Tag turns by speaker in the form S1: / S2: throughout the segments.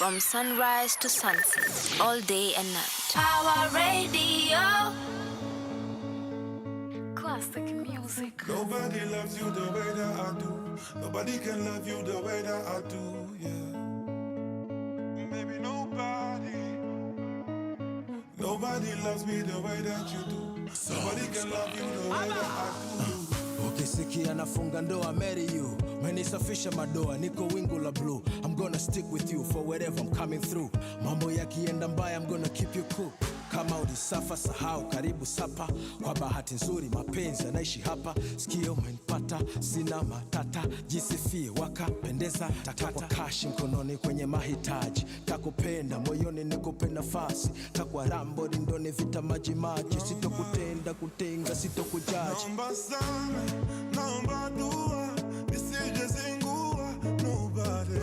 S1: From sunrise to sunset, all day and night. Power Radio. Classic music.
S2: Nobody loves you the way that I do. Nobody can love you the way that I do, yeah. Maybe nobody loves me the way that you do. Nobody can love you the way that I do.
S3: Ukisikia nafunga ndoa, marry you. Menisafisha madoa, niko wingu la blue. I'm gonna stick with you for wherever I'm coming through. Mambo yakienda mbaya, I'm gonna keep you cool. Kama ulisafa sahau, karibu sapa. Kwa bahati nzuri mapenzi yanaishi hapa. Sikio umenipata, sina matata. Jisifie wakapendeza, takwa kashi mkononi kwenye mahitaji. Takupenda moyoni nikupe nafasi. Takwa rambo rindoni vita maji maji. Sitokutenda kutenga, sitokujaji.
S2: Naomba sana, naomba dua, nisije zingua. Nobody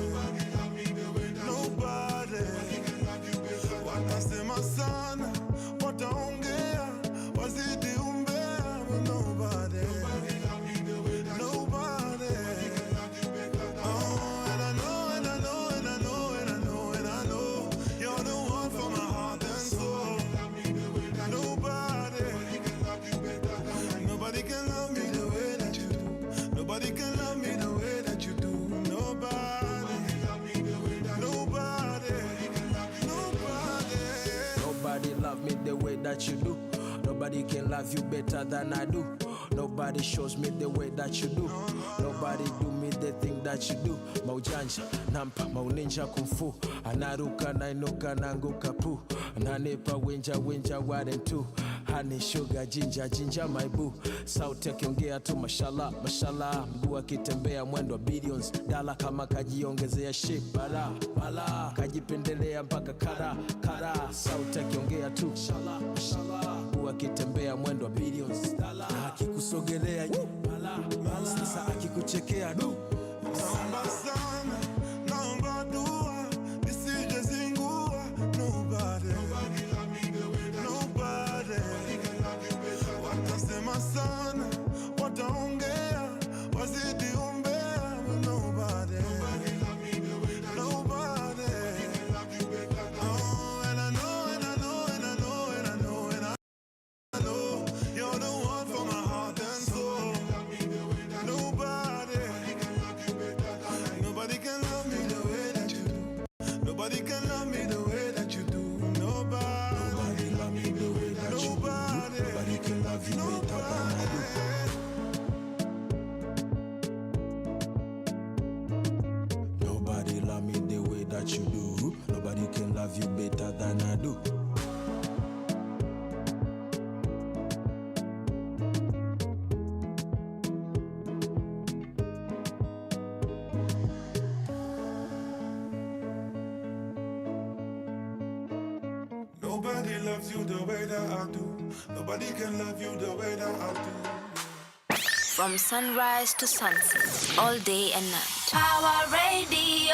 S2: watasema sana, wataongea, wazidi umbea. Nobody. Oh, and I know, you're the one for my heart and soul. Nobody can love me the way that you do. Nobody can love me the way that you do.
S3: Nobody love me the way that you do. Nobody can love you better than I do. Nobody shows me the way that you do. Nobody do me the thing that you do. Maujanja, nampa, mauninja kumfu. Anaruka, nainuka, nanguka pu. Nanipa, winja, warren too. Honey, sugar, ginger, my boo. Sauti akiongea tu mashallah. Mguu akitembea mwendo wa billions. Dala kama kajiongezea shape. Bala, kajipendelea mpaka kara. Sauti akiongea tu mashallah. Mguu akitembea mwendo wa billions. Dala akikusogelea bala. Sasa akikuchekea du.
S2: Naomba sana, naomba dua, nisije zingua. Nobody watasema sana, wataongea, wazidi umbea. Nobody. Oh, and I know, you're the one for my heart and soul. Nobody can love me the way that you do. Nobody can love me the way that you do. Nobody love me the way that you do. Nobody can love you better than I do.
S3: Nobody love me the way that you do. Nobody can love you better than I do.
S2: Nobody loves you the way that I do. Nobody can love you the way that I do.
S1: From sunrise to sunset, all day and night. Power Radio.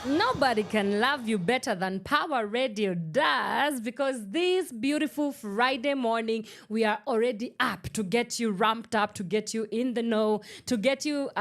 S4: Nobody can love you better than Power Radio does, because this beautiful Friday morning, we are already up to get you ramped up, to get you in the know, to get you,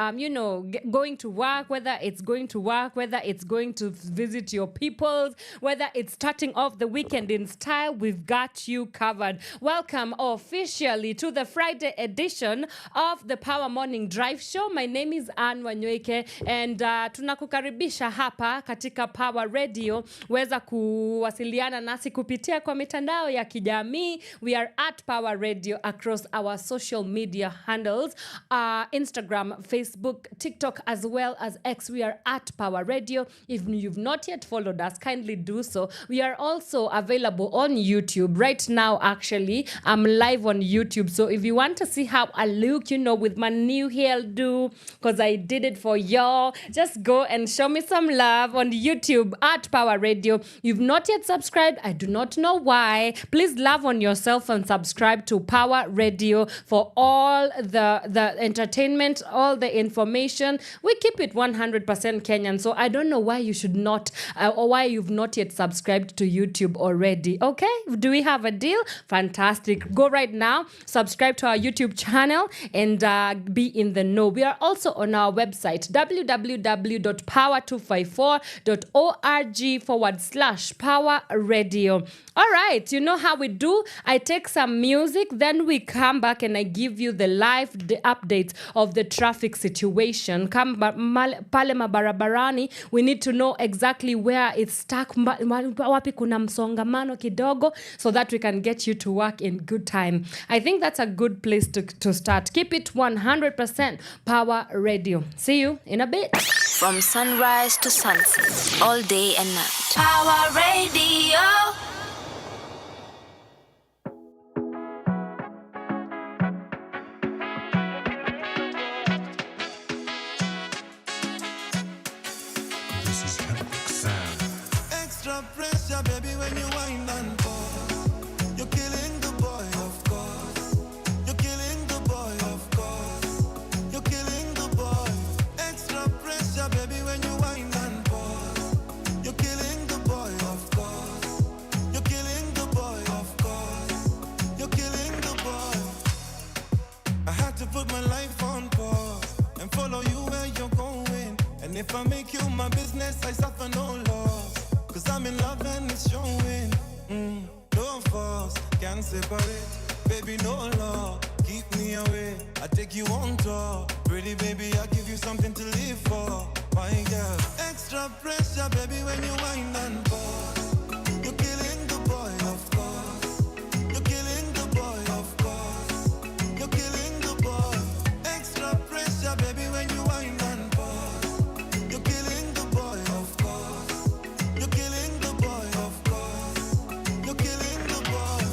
S4: going to work, whether it's going to work, whether it's going to visit your peoples, whether it's starting off the weekend in style, we've got you covered. Welcome officially to the Friday edition of the Power Morning Drive Show. My name is Wanyoike, and tunakukaribisha hapa katika Power Radio. Weza kuwasiliana nasi kupitia kwa mitandao ya kijamii. We are at Power Radio across our social media handles, Instagram, Facebook, TikTok, as well as X. We are at Power Radio. If you've not yet followed us, kindly do so. We are also available on YouTube right now. Actually, I'm live on YouTube, so if you want to see how I look, with my new hairdo, because I did it for y'all, just go and show me some love on YouTube at Power Radio. You've not yet subscribed, I do not know why. Please love on yourself and subscribe to Power Radio for all the entertainment, all the information. We keep it 100% Kenyan, so I don't know why you should not, or why you've not yet subscribed to YouTube already. Okay, do we have a deal? Fantastic. Go right now, subscribe to our YouTube channel, and be in the know. We are also on our website, www www.power254.org/power radio. All right, you know how we do. I take some music, then we come back and I give you the live updates of the traffic situation. Pale mabarabarani, we need to know exactly where it's stuck, wapi kuna msongamano kidogo, so that we can get you to work in good time. I think that's a good place to start. Keep it 100% Power Radio. See you in a bit.
S1: From sunrise to sunset, all day and night. Power Radio.
S2: Extra pressure, baby, when you wind and pause. You're killing the boy, of course. You're killing the boy, of course. You're killing the boy. Extra pressure, baby, when you wind and pause. You're killing the boy, of course. You're killing the boy, of course. You're killing the boy. I had to put my life on pause and follow you where you're going. And if I make you my business, I suffer no loss. Cause I'm in love and it's showing. No force can separate. Baby, no law, keep me away. I take you on tour. Pretty baby, I give you something to live for. My girl. Extra pressure, baby, when you wind and pause. You're killing the boy, of course. You're killing the boy, of course. You're killing the boy. Extra pressure, baby, when you wind and pause. You're killing the boy, of course. You're killing the boy, of course. You're killing the boy.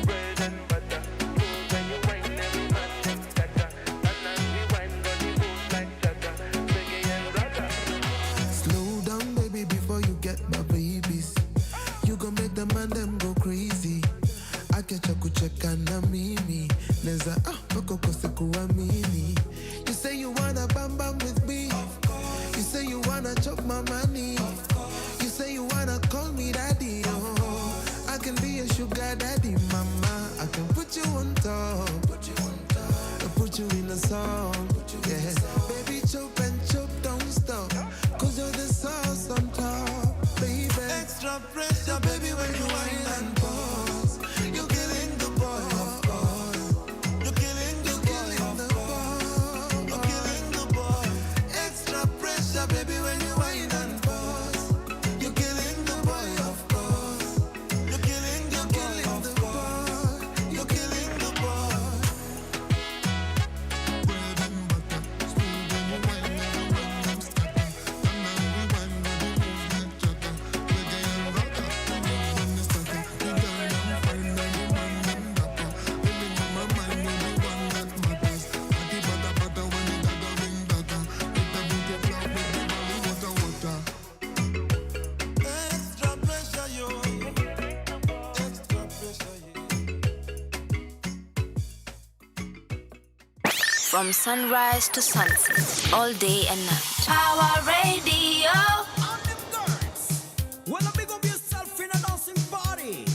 S5: Bread and butter, food when you wine every man gets better. And we wine body moves like chatter, reggae and ragga.
S6: Slow down, baby, before you get my babies. You gon' make the man them go crazy. Akecha kucheka na mimi neza bako kose kuamini. You say you wanna bam bam with me. You say you wanna chop my money. You say you wanna call me daddy. Oh, I can be a sugar daddy, mama. I can put you on top. I put you in a song. Yeah, baby, chop and chop, don't stop. Cause you're the sauce on top, baby.
S2: Extra pressure, baby, when you wind and pause. You're killing the boy, of course. You're killing the boy, of course. You're killing the boy. Extra pressure, baby, when you wind and pause. You're killing the boy, of course. You're killing the boy, of course. You're killing the boy.
S6: Bread and butter, smooth when you wine, never run them scatter. And now we wine, body moves like chatter. Reggae and ragga, when you starter. The girl them fine, and the man them dapper. Living on my mind, you're the one that matters. Party butter butter when you got going data. With the booty flop, with the valley water water.
S2: Extra pressure, yo. Extra pressure, yeah.
S1: From sunrise to sunset, all day and night. Power Radio.
S7: Well, big up yourself in a dancing party.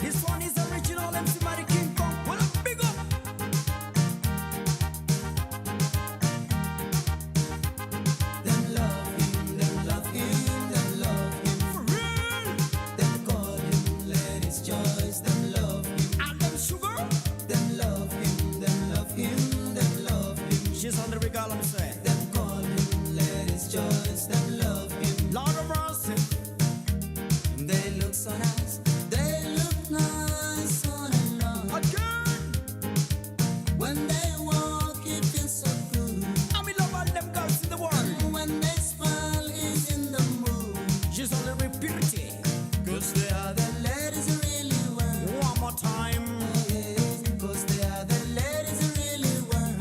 S7: This one is original MC Mighty King Kong. Well, big up. Them love him, them love him, them love him. For real. Them call him Ladies' Choice, them love him. And them sugar. Them love him, them love him, them love him. She's on the regal, I'm saying. Them call him Ladies' Choice, them love him. Lord of mercy. They look so nice. They look nice all along. Again. When they walk, it feels so good. I mean, love all them girls in the world. And when they smile, he's in the mood. She's only with purity. Cause they are the ladies who really want. One more time. Cause they are the ladies who really want.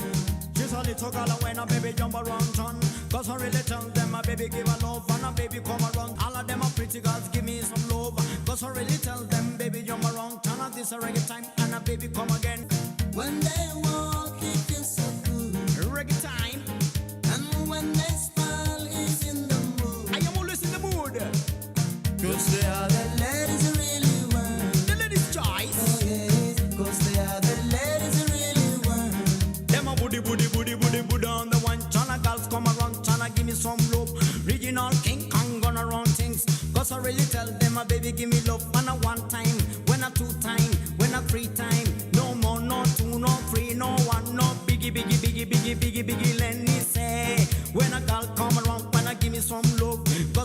S7: She's only talk all when a baby jump around town. Cause I really tell them a baby give a love and a baby come around. All of them are pretty girls, give me some love. Cause I really tell them baby jump around. Turn up this a reggae time and a baby come again. When they walk it feels so good. Reggae time. And when they smile he's in the mood. I am always in the mood. Cause they are the ladies who really want. The ladies' choice. Oh yes. Cause they are the ladies who really want. Them a booty booty booty booty booty on the one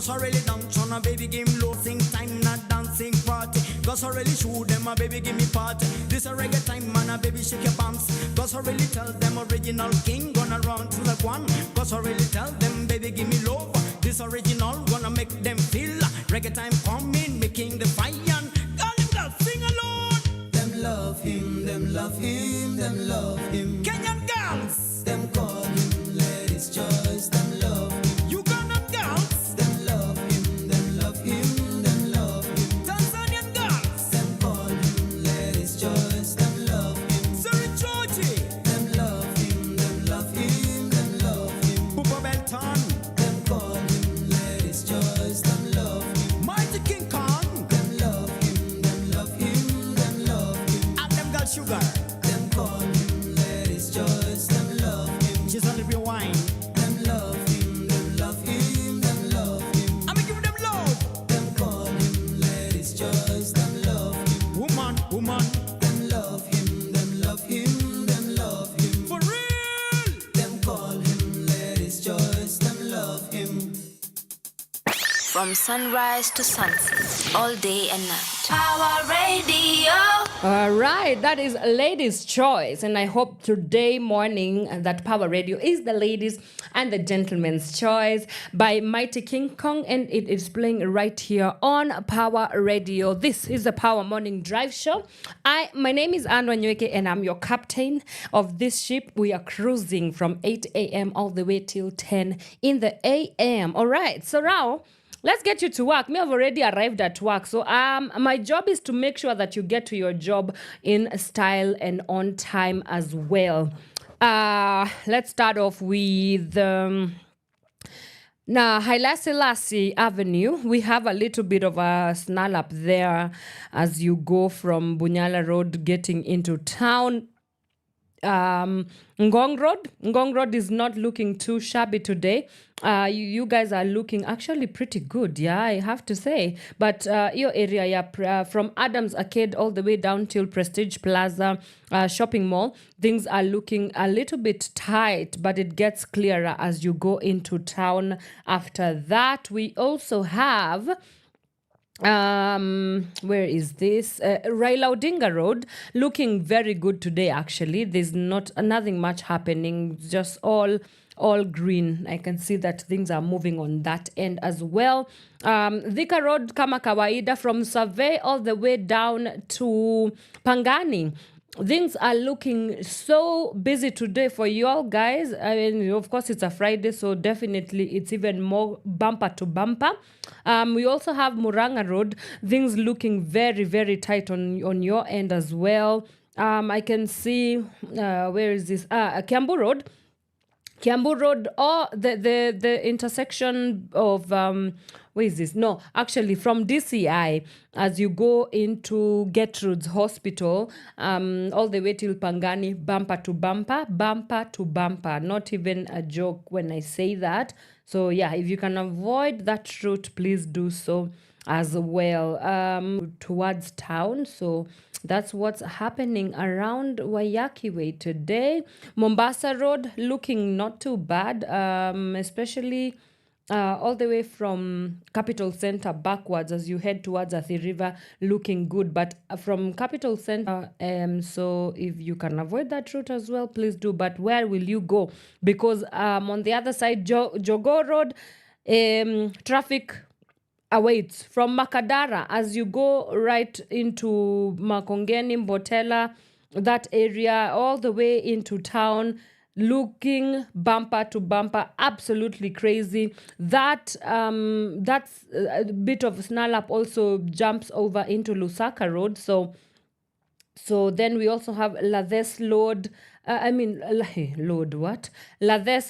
S7: Cause I really don't on a baby game low sing time, not dancing party. Cause I really show them a baby give me party. This a reggae time man a baby shake your pants. Cause I really tell them original king gonna run to the one. Cause I really tell them baby give me love. This original gonna make them feel reggae time coming, making the fire. Girl, them girls sing along. Them love him, them love him, them love him. Kenyan girls, them call him ladies' choice, them love him. Ugandan girls, them love him, them love him, them love him. Tanzanian girls, them call him ladies' choice, them love him. Surrey Georgie, them love him, them love him, them love him. Papa Benton, them call him ladies' choice, them love him. Mighty King Kong, them love him, them love him, them love him. And them girl Sugar, them call him ladies' choice, them love him. She's on the real wine. Them love him, them love him, them love him. I'ma give them love. Them call him ladies' choice, them love him. Woman, woman, them love him, them love him, them love him. For real, them call him ladies' choice, them love him.
S1: From sunrise to sunset, all day and night. Power Radio.
S4: All right, that is Ladies' Choice. And I hope today morning that Power Radio is the ladies' and the gentlemen's choice by Mighty King Kong. And it is playing right here on Power Radio. This is the Power Morning Drive Show. My name is Wanyoike and I'm your captain of this ship. We are cruising from 8 a.m. all the way till 10 in the a.m. All right, so now let's get you to work. Me, I've already arrived at work. So my job is to make sure that you get to your job in style and on time as well. Let's start off with now Haile Selassie Avenue. We have a little bit of a snarl up there as you go from Bunyala Road getting into town. Ngong Road is not looking too shabby today. You guys are looking actually pretty good, yeah, I have to say. But your area, yeah, from Adams Arcade all the way down till Prestige Plaza shopping mall, things are looking a little bit tight, but it gets clearer as you go into town. After that, we also have where is this? Raila Odinga Road, looking very good today actually. There's nothing much happening, just all green. I can see that things are moving on that end as well. Thika Road kama kawaida from Survey all the way down to Pangani. Things are looking so busy today for you all guys. I mean, of course, it's a Friday, so definitely it's even more bumper to bumper. We also have Muranga Road. Things looking very, very tight on your end as well. I can see, where is this? Kiambu Road. Kiambu Road, or the intersection of, where is this? No, actually from DCI, as you go into Gertrude's Hospital, all the way till Pangani, bumper to bumper, bumper to bumper. Not even a joke when I say that. So yeah, if you can avoid that route, please do so as well, towards town. So that's what's happening around Wanyoike Way today. Mombasa Road looking not too bad, especially all the way from Capital Center backwards as you head towards Athi River, looking good. But from Capital Center, so if you can avoid that route as well, please do. But where will you go? Because on the other side, Jogo Road, traffic awaits from Makadara as you go right into Makongeni, Mbotela, that area, all the way into town, looking bumper to bumper, absolutely crazy. That's a bit of snarl up also jumps over into Lusaka Road. So then we also have Lathes Road. Lathes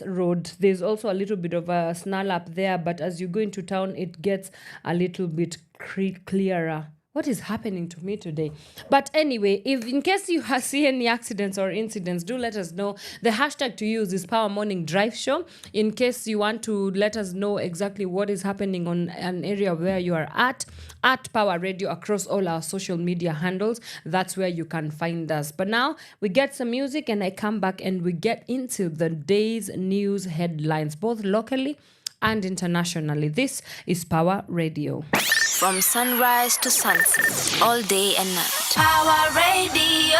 S4: Road. There's also a little bit of a snarl up there, but as you go into town, it gets a little bit clearer. What is happening to me today? But anyway, if in case you see any accidents or incidents, do let us know. The hashtag to use is Power Morning Drive Show. In case you want to let us know exactly what is happening on an area where you are at Power Radio across all our social media handles. That's where you can find us. But now we get some music and I come back and we get into the day's news headlines, both locally and internationally. This is Pawa Radio.
S1: From sunrise to sunset, all day and night. Pawa Radio.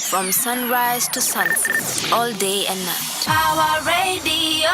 S1: From sunrise to sunset, all day and night. Pawa Radio.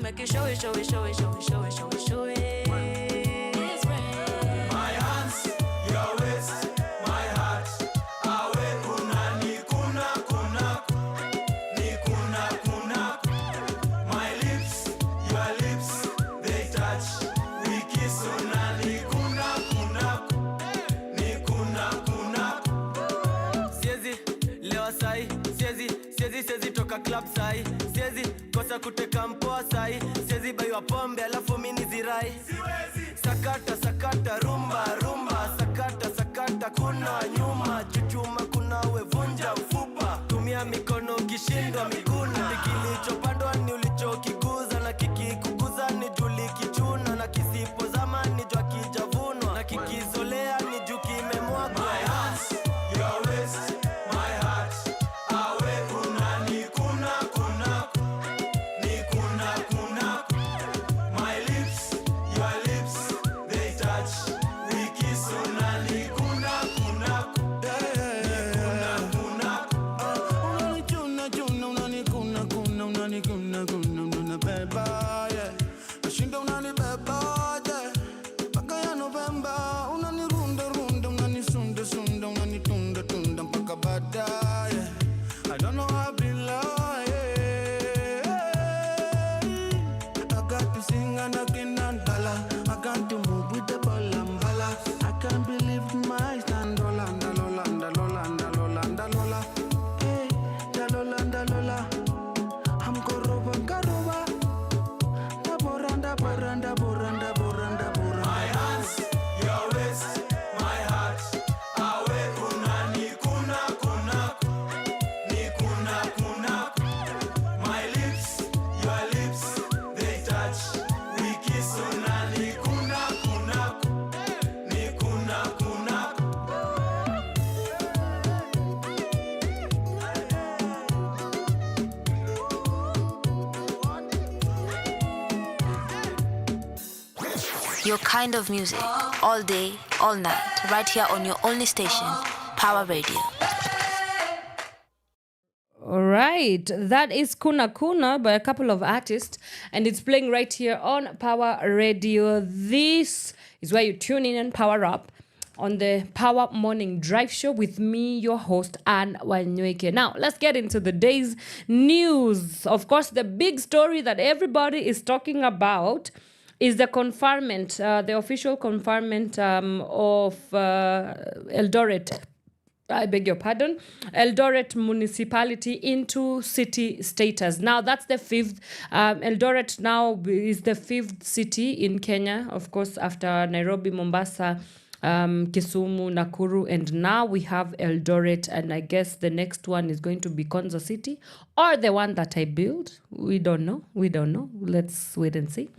S8: Make it, show it, show it, show it, show it, show it, show it, show it. It's rain. My hands, your waist, my heart. Awe kuna ni kuna kuna ni kuna kuna.
S9: club sai, siezi kosa kuteka mpoa sai, siezi baiwa pombe alafu mini zirai. Sakata sakata rumba rumba, sakata sakata kuna nyuma, chuchuma kuna wevunja ufupa, tumia mikono ukishindwa miguna. Kilichopandwa ni ulichokikuza, na kikikukuza ni juli kichuna, na kisipozama ni jua kijavunwa, na kikizolea ni juu kimemwagwa. My hands, your waist, my heart, awe kuna ni kuna kuna ni kuna kuna. My lips, your lips, they touch, we kiss una ni kuna kuna ni kuna kuna. Unani kuna beba, yeah. Nashinda unani beba, yeah. Paka ya November, unani runda, unani sunda, unani tunda, mpaka baadaye, yeah. I don't know how I be lying. I got to sing and again and dollar. I got to move with the ballambala. I can't believe my eyes. Lola. Hey, Lola. I'm Karoba. Boranda. My hands, your waist, my heart. Awe kuna ni kuna ni kuna. My lips, your lips, they touch. We kiss una ni kuna ni kuna.
S1: Your kind of music, all day, all night, right here on your only station, Power Radio.
S4: All right, that is Kuna Kuna by a couple of artists, and it's playing right here on Power Radio. This is where you tune in and power up on the Power Morning Drive Show with me, your host, Anne Wanyoike. Now, let's get into the day's news. Of course, the big story that everybody is talking about is the conferment, the official conferment of Eldoret. I beg your pardon, Eldoret municipality into city status. Now that's the fifth. Eldoret now is the fifth city in Kenya, of course, after Nairobi, Mombasa, Kisumu, Nakuru, and now we have Eldoret, and I guess the next one is going to be Konza City or the one that I built. We don't know. Let's wait and see.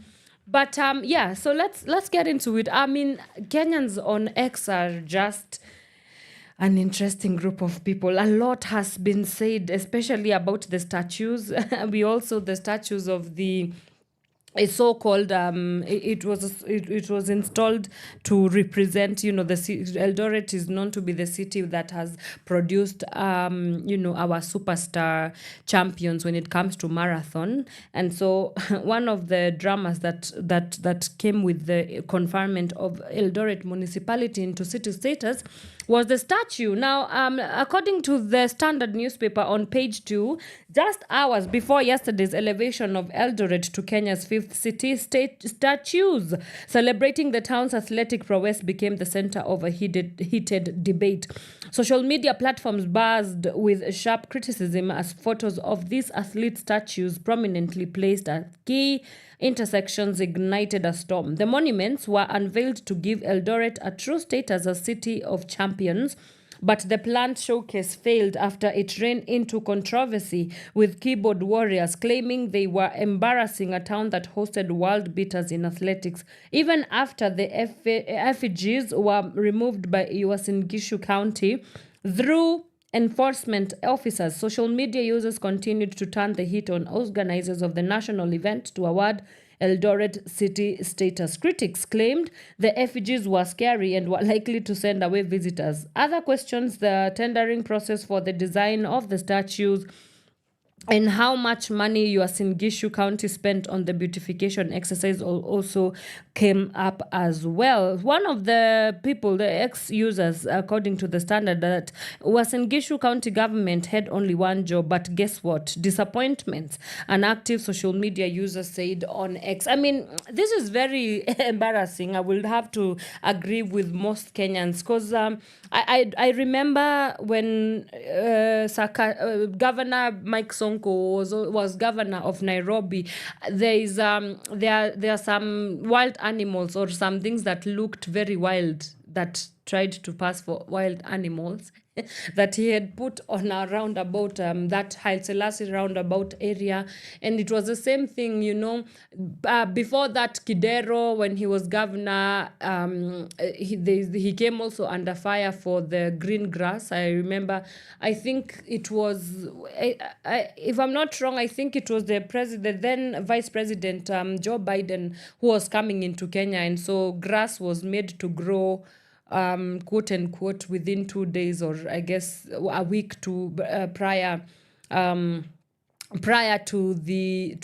S4: But yeah, so let's get into it. I mean, Kenyans on X are just an interesting group of people. A lot has been said, especially about the statues. The statues of the a so-called it was installed to represent, the Eldoret is known to be the city that has produced our superstar champions when it comes to marathon. And so one of the dramas that came with the conferment of Eldoret municipality into city status was the statue. Now, according to the Standard newspaper on page 2, just hours before yesterday's elevation of Eldoret to Kenya's fifth city, statues celebrating the town's athletic prowess became the center of a heated debate. Social media platforms buzzed with sharp criticism as photos of these athlete statues prominently placed at key intersections ignited a storm. The monuments were unveiled to give Eldoret a true status as city of champions, but the planned showcase failed after it ran into controversy, with keyboard warriors claiming they were embarrassing a town that hosted world beaters in athletics. Even after the effigies were removed by Uasin Gishu County through enforcement officers, social media users continued to turn the heat on organizers of the national event to award Eldoret city status. Critics claimed the effigies were scary and were likely to send away visitors. Other questions the tendering process for the design of the statues and how much money Uasin Gishu County spent on the beautification exercise also came up as well. One of the people, the ex-users, according to the Standard, that Uasin Gishu County government had only one job, but guess what? Disappointments. An active social media user said on X. I mean, this is very embarrassing. I will have to agree with most Kenyans because I remember when Governor Mike Sonko Sonko was governor of Nairobi, there are some wild animals or some things that looked very wild that tried to pass for wild animals that he had put on a roundabout, that Haile Selassie roundabout area. And it was the same thing, before that, Kidero, when he was governor, he came also under fire for the green grass. I remember, I think it was, if I'm not wrong, I think it was the then Vice President Joe Biden who was coming into Kenya. And so grass was made to grow, quote unquote, within 2 days, or I guess a week to prior to the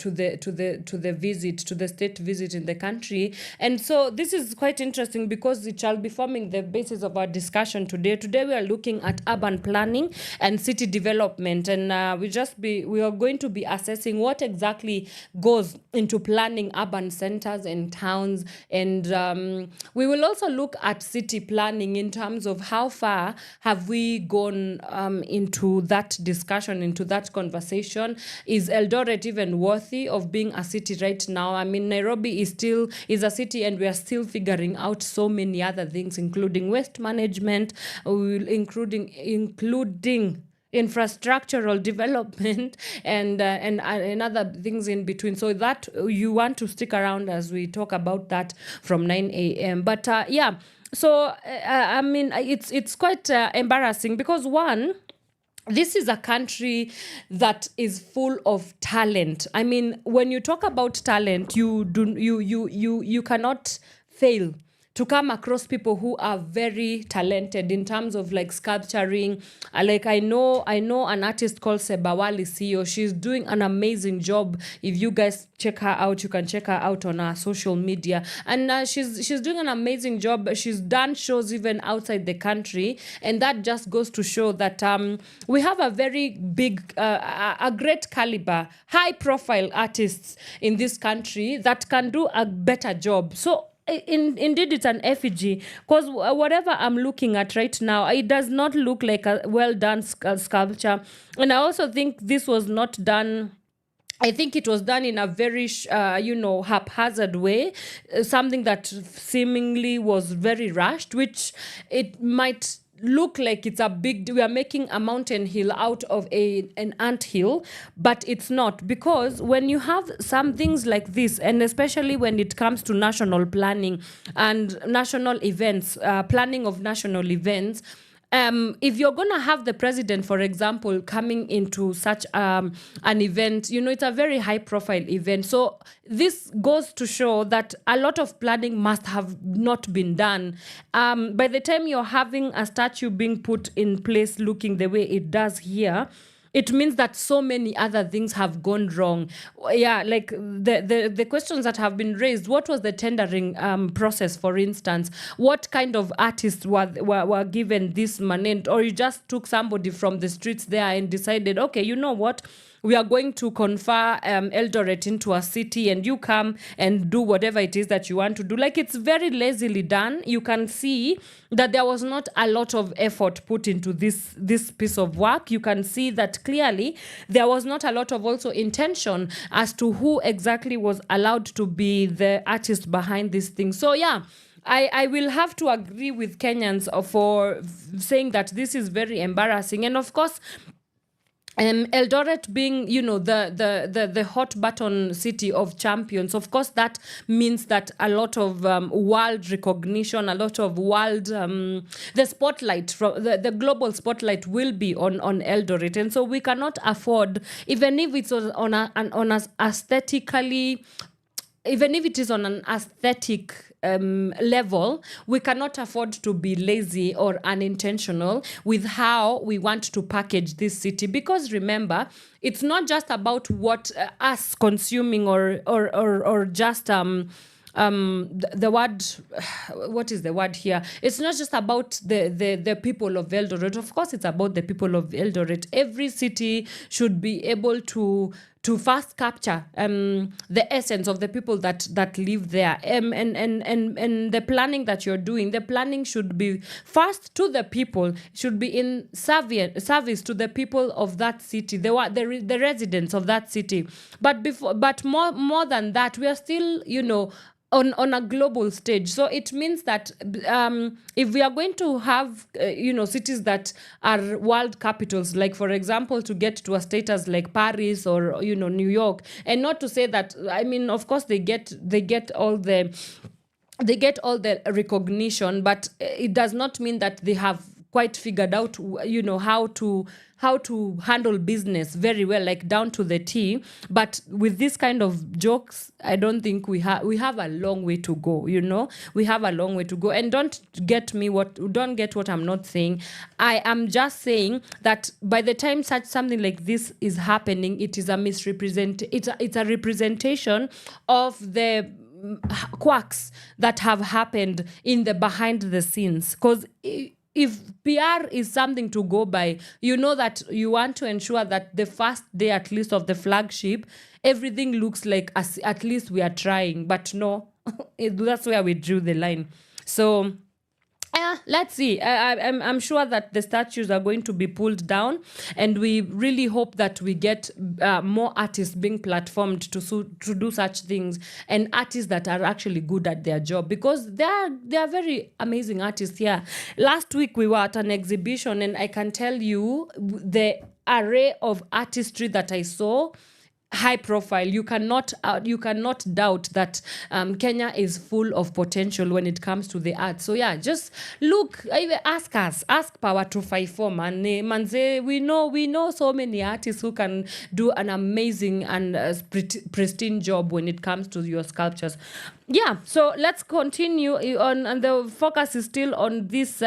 S4: visit, to the state visit in the country. And so this is quite interesting because it shall be forming the basis of our discussion today. Today we are looking at urban planning and city development, and we are going to be assessing what exactly goes into planning urban centers and towns. And we will also look at city planning in terms of how far have we gone into that discussion, into that conversation. Is Eldoret even worthy of being a city right now? I mean, Nairobi is a city, and we are still figuring out so many other things, including waste management, including infrastructural development and other things in between. So that you want to stick around as we talk about that from 9 a.m. But so I mean, it's quite embarrassing because one, this is a country that is full of talent. I mean, when you talk about talent, you cannot fail to come across people who are very talented in terms of like sculpturing. Like I know an artist called Sebawali Sio. She's doing an amazing job. If you guys check her out, you can check her out on our social media. And she's doing an amazing job. She's done shows even outside the country. And that just goes to show that we have a very big, a great caliber, high profile artists in this country that can do a better job. So indeed, it's an effigy, because whatever I'm looking at right now, it does not look like a well-done sculpture. And I also think this was not done, I think it was done in a very, haphazard way, something that seemingly was very rushed, which it might look like it's we are making a mountain hill out of an ant hill, but it's not, because when you have some things like this, and especially when it comes to national planning and national events, planning of national events, if you're going to have the president, for example, coming into such an event, it's a very high profile event. So this goes to show that a lot of planning must have not been done. By the time you're having a statue being put in place looking the way it does here, it means that so many other things have gone wrong. Yeah, like the questions that have been raised. What was the tendering process, for instance? What kind of artists were given this mandate? Or you just took somebody from the streets there and decided, okay, you know what? We are going to confer Eldoret into a city, and you come and do whatever it is that you want to do. Like, it's very lazily done. You can see that there was not a lot of effort put into this piece of work. You can see that clearly there was not a lot of also intention as to who exactly was allowed to be the artist behind this thing. So yeah, I will have to agree with Kenyans for saying that this is very embarrassing. And of course, Eldoret being, the hot button city of champions, of course, that means that a lot of world recognition, a lot of world, the spotlight, the global spotlight will be on Eldoret. And so we cannot afford, even if it's on an aesthetically, even if it is on an aesthetic level, we cannot afford to be lazy or unintentional with how we want to package this city. Because remember, it's not just about what us consuming or just the word, what is the word here? It's not just about the people of Eldoret. Of course, it's about the people of Eldoret. Every city should be able to to first capture the essence of the people that live there. And the planning that you're doing, the planning should be first to the people, should be in service to the people of that city, the residents of that city. But more than that, we are still, on a global stage. So it means that if we are going to have cities that are world capitals, like for example to get to a status like Paris or New York, and not to say that, I mean, of course they get all the recognition, but it does not mean that they have quite figured out how to handle business very well, like down to the T. But with this kind of jokes, I don't think we have a long way to go. We have a long way to go. And don't get what I'm not saying. I am just saying that by the time something like this is happening, it is a it's a representation of the quacks that have happened in the behind the scenes. Because if PR is something to go by, that you want to ensure that the first day at least of the flagship, everything looks like at least we are trying. But no, that's where we drew the line. So let's see. I'm sure that the statues are going to be pulled down, and we really hope that we get more artists being platformed to do such things, and artists that are actually good at their job, because they are very amazing artists here. Last week we were at an exhibition, and I can tell you the array of artistry that I saw. High profile. You cannot doubt that Kenya is full of potential when it comes to the art. So yeah, just look, ask Pawa 254, man. Manze, we know so many artists who can do an amazing and pristine job when it comes to your sculptures. Yeah, so let's continue on, and the focus is still on this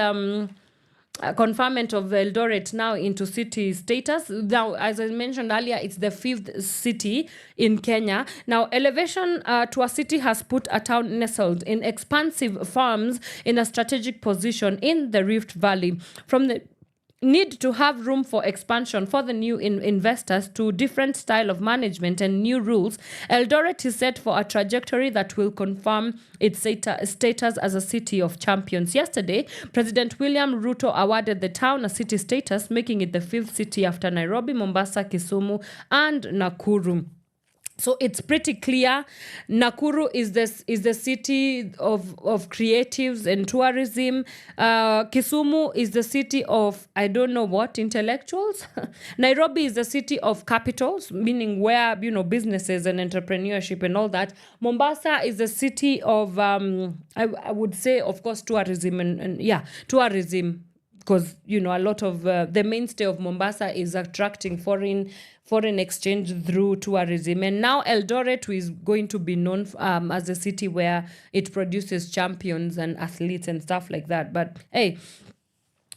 S4: conferment of Eldoret now into city status. Now, as I mentioned earlier, it's the 5th city in Kenya. Now, elevation to a city has put a town nestled in expansive farms in a strategic position in the Rift Valley. From the need to have room for expansion for the new investors to different style of management and new rules, Eldoret is set for a trajectory that will confirm its status as a city of champions. Yesterday, President William Ruto awarded the town a city status, making it the 5th city after Nairobi, Mombasa, Kisumu, and Nakuru. So it's pretty clear. Nakuru is the city of creatives and tourism. Kisumu is the city of, I don't know what, intellectuals. Nairobi is the city of capitals, meaning where, businesses and entrepreneurship and all that. Mombasa is the city of, I would say, of course, tourism and tourism. Because, a lot of the mainstay of Mombasa is attracting foreign exchange through tourism. And now Eldoret is going to be known as a city where it produces champions and athletes and stuff like that. But hey,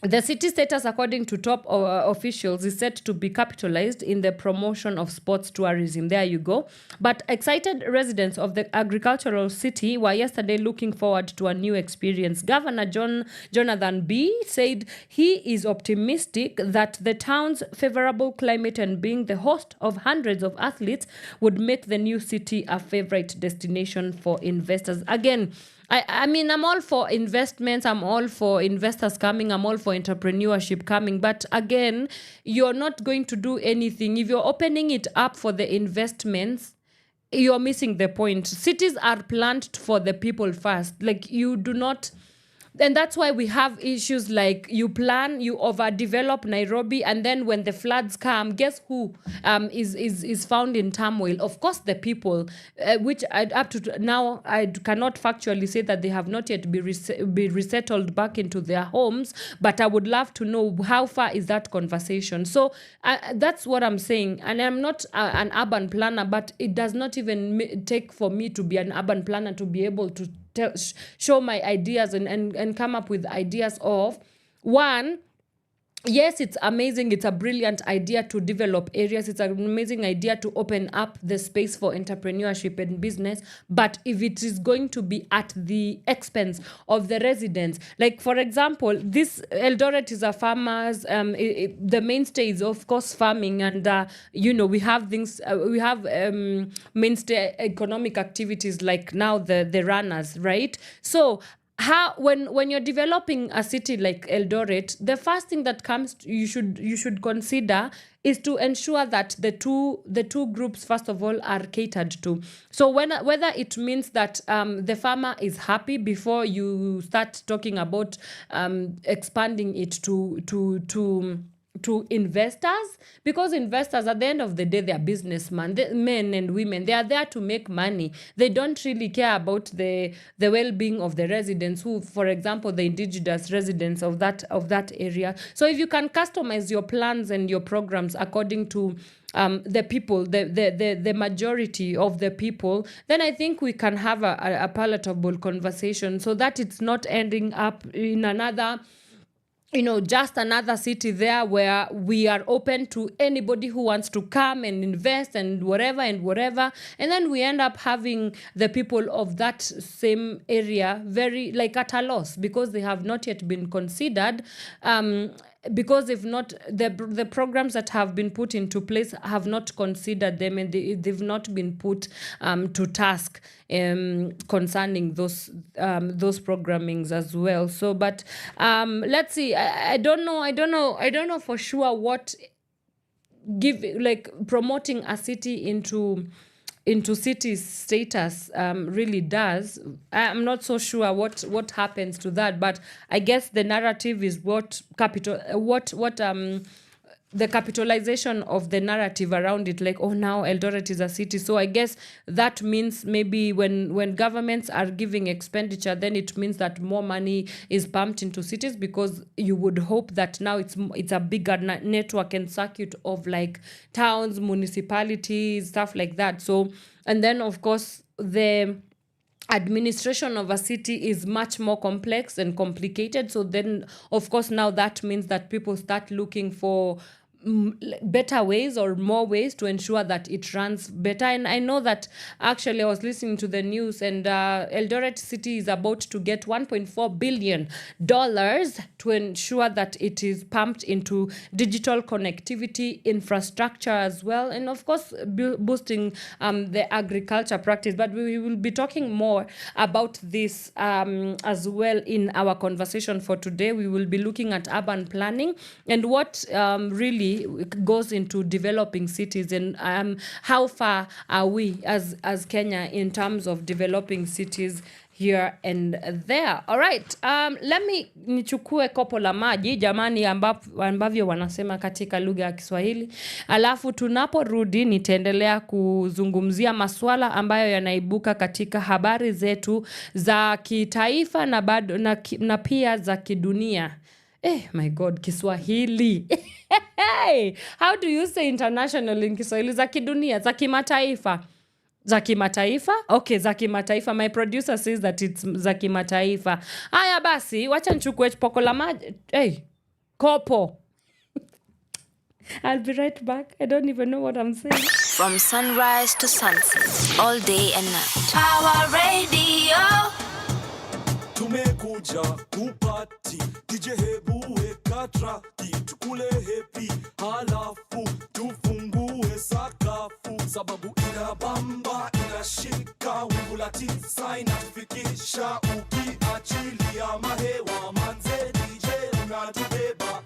S4: the city status, according to top officials, is set to be capitalized in the promotion of sports tourism. There you go. But excited residents of the agricultural city were yesterday looking forward to a new experience. Governor Jonathan B. said he is optimistic that the town's favorable climate and being the host of hundreds of athletes would make the new city a favorite destination for investors. Again, I mean, I'm all for investments. I'm all for investors coming. I'm all for entrepreneurship coming. But again, you're not going to do anything. If you're opening it up for the investments, you're missing the point. Cities are planned for the people first. Like, you do not... And that's why we have issues like you overdevelop Nairobi, and then when the floods come, guess who is found in turmoil? Of course, the people, which up to now I cannot factually say that they have not yet be resettled back into their homes, but I would love to know how far is that conversation. So that's what I'm saying. And I'm not an urban planner, but it does not even take for me to be an urban planner to be able to show my ideas and come up with ideas of, one, yes, it's amazing. It's a brilliant idea to develop areas. It's an amazing idea to open up the space for entrepreneurship and business. But if it is going to be at the expense of the residents, like for example, this Eldoret is a farmers. The mainstay is of course farming, and we have things. We have mainstay economic activities like now the runners, right? So how when you're developing a city like Eldoret, the first thing that you should consider is to ensure that the two groups first of all are catered to. So whether it means that the farmer is happy before you start talking about expanding it to investors, because investors at the end of the day, they are businessmen, men and women. They are there to make money. They don't really care about the well-being of the residents, who, for example, the indigenous residents of that area. So if you can customize your plans and your programs according to the people, the majority of the people, then I think we can have a palatable conversation, so that it's not ending up in another, just another city there where we are open to anybody who wants to come and invest and whatever. And then we end up having the people of that same area very like at a loss, because they have not yet been considered. Because if not, the programs that have been put into place have not considered them, and they've not been put to task concerning those programmings as well. So, but let's see. I don't know for sure what promoting a city into city status really does. I'm not so sure what happens to that, but I guess the narrative is the capitalization of the narrative around it, like, oh, now Eldoret is a city. So I guess that means maybe when governments are giving expenditure, then it means that more money is pumped into cities, because you would hope that now it's a bigger network and circuit of like towns, municipalities, stuff like that. So, and then of course the administration of a city is much more complex and complicated. So then of course now that means that people start looking for better ways or more ways to ensure that it runs better. And I know that actually I was listening to the news, and Eldoret City is about to get $1.4 billion to ensure that it is pumped into digital connectivity infrastructure as well, and of course boosting the agriculture practice. But we will be talking more about this as well in our conversation for today. We will be looking at urban planning and what really goes into developing cities, and how far are we as Kenya in terms of developing cities here and there. All right, let me nichukue kopo la maji jamani, ambavyo wanasema katika lugha ya Kiswahili, alafu tunaporudi nitaendelea kuzungumzia masuala ambayo yanaibuka katika habari zetu za kitaifa na pia za kidunia. My God, Kiswahili. How do you say international in Kiswahili? Za kidunia, za kimataifa. Za kimataifa? Okay, za kimataifa. My producer says that it's za kimataifa. Haya basi, wacha nichukue poko la maji. Kopo. I'll be right back. I don't even know what I'm saying.
S1: From sunrise to sunset, all day and night. Power Radio.
S2: Tumekuja kupati DJ hebu weka traki, tukule happy halafu tufungue sakafu, sababu inabamba inashika, wingu la tisa inatufikisha, ukiachilia mahewa manze DJ unatubeba.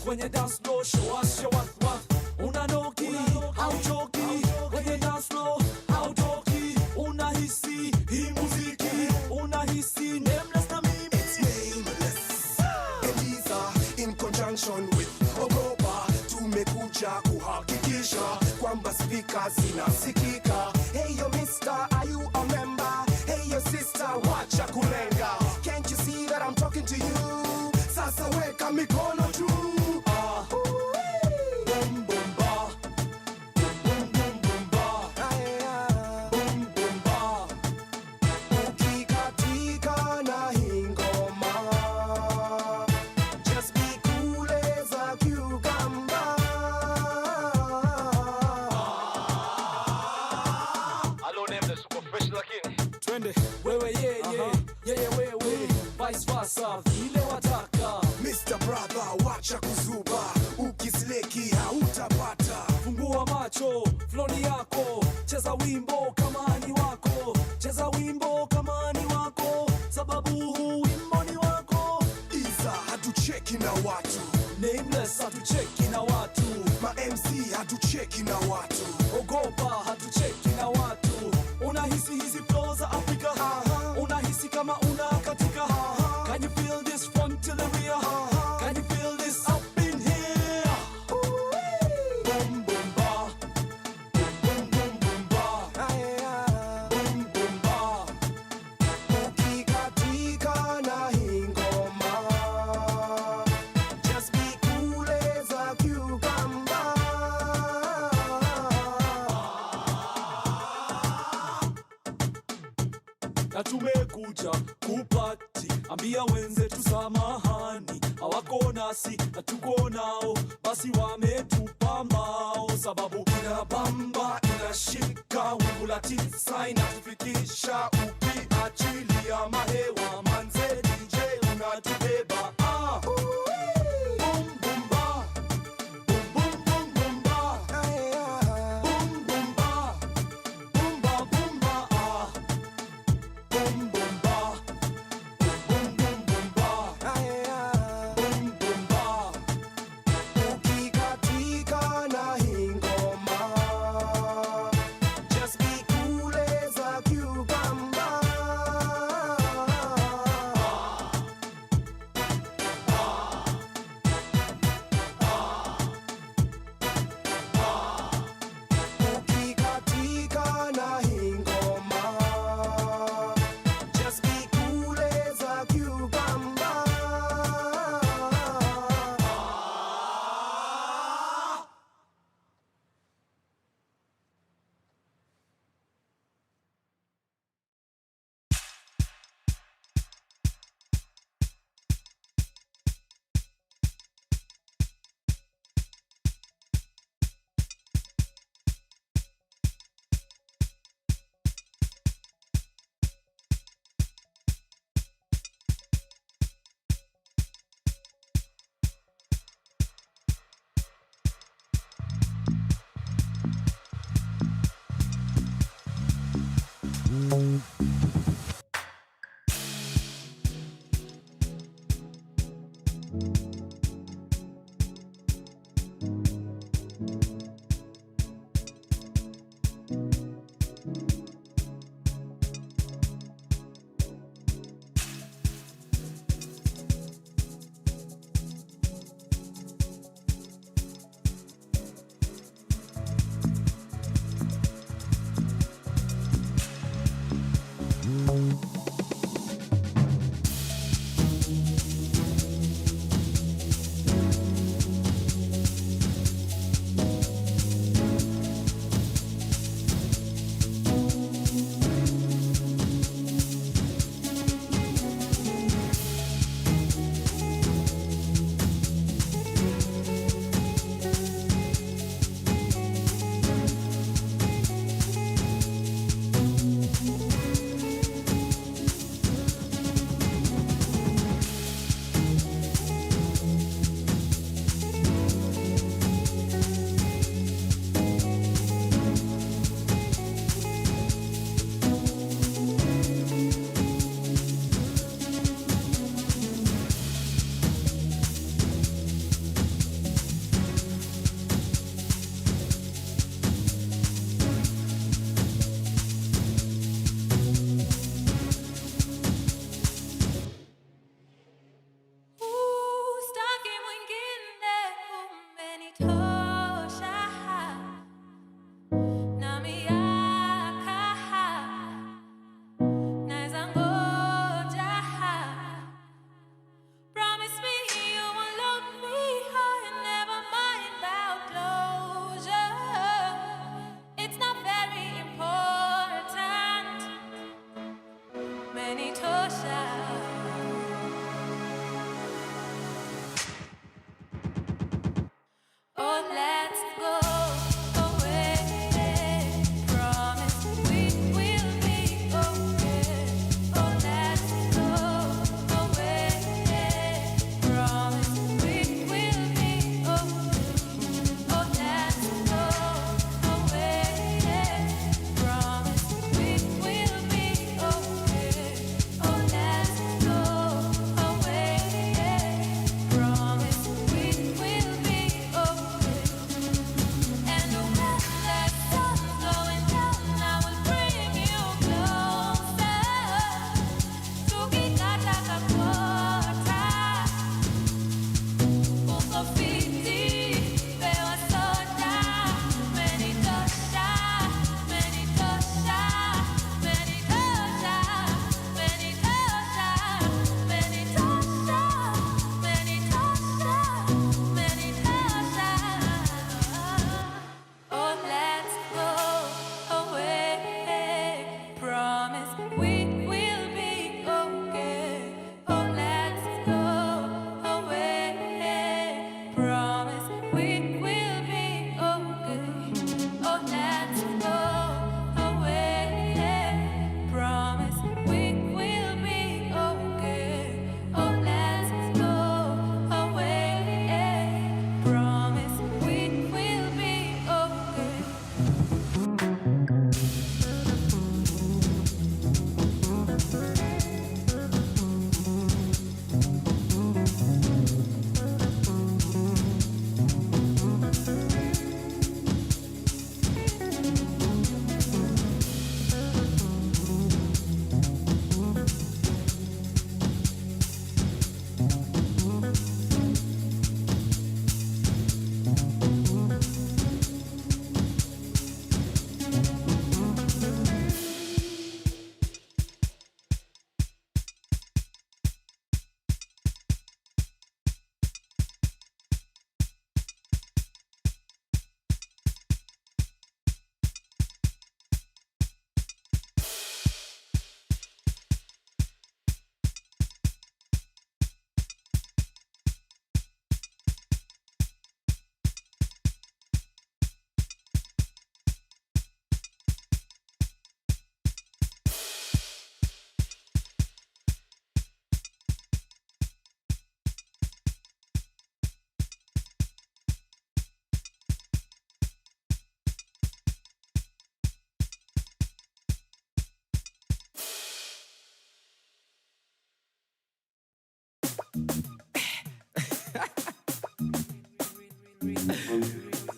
S2: Kwenye dance floor, show us your what. Unanoki, hauchoki. Kwenye dance floor, hautoki. Unahisi, hii muziki. Unahisi, nameless na mimi. It's nameless. Eliza, in conjunction with Ogopa. Tumekuja kuha
S10: speakers zinasikika. Hey yo mister, are you a member? Hey yo sister, wacha kulenga. Can't you see that I'm talking to you? Sasa weka mikono juu. Boom boom ba. Boom boom boom ba. Boom boom ba. Ukikatika na hii ngoma, just be cool as a cucumber.
S11: Alone name the super fresh lakini.
S3: Twende wewe yeye wewe vice versa vile wataka.
S10: Mr. Brother, wacha kuzuba, ukisleki hautapata.
S3: Fungua macho, floni yako, cheza wimbo kama ni wako, cheza wimbo kama ni wako, sababu huu wimbo ni wako.
S10: Iza hatucheki na watu,
S3: Nameless hatucheki na watu,
S10: ma MC hatucheki na watu.
S3: ogopa hatucheki na watu. Unahisi hizi flow za Afrika, unahisi kama una katika. Can you feel this funk till the rear? Can you feel this up in here?
S10: Boom boom ba. Boom boom boom ba. Boom boom ba. Ukikatika na hii ngoma, just be cool as a cucumber.
S3: Na tumekuja kupati, ambia wenzetu samahani, hawako nasi na tuko nao, basi wametupa mbao, sababu
S10: Inabamba, inashika, wingu la tisa inatufikisha. Ukiachilia mahewa manze, DJ unatubeba. Boom boom ba. Boom boom boom boom ba. Boom boom ba. Boom ba boom ba. Boom boom ba. Boom boom boom ba. Boom boom ba. Ukikatika na hii ngoma, just be cool as a cucumber. Ukikatika na hii ngoma, just be cool as a cucumber.
S8: we will be okay. Oh, let's go away. Promise we will be okay. Oh, let's go away. Promise we will be okay. Oh, let's go away. Promise we will be okay.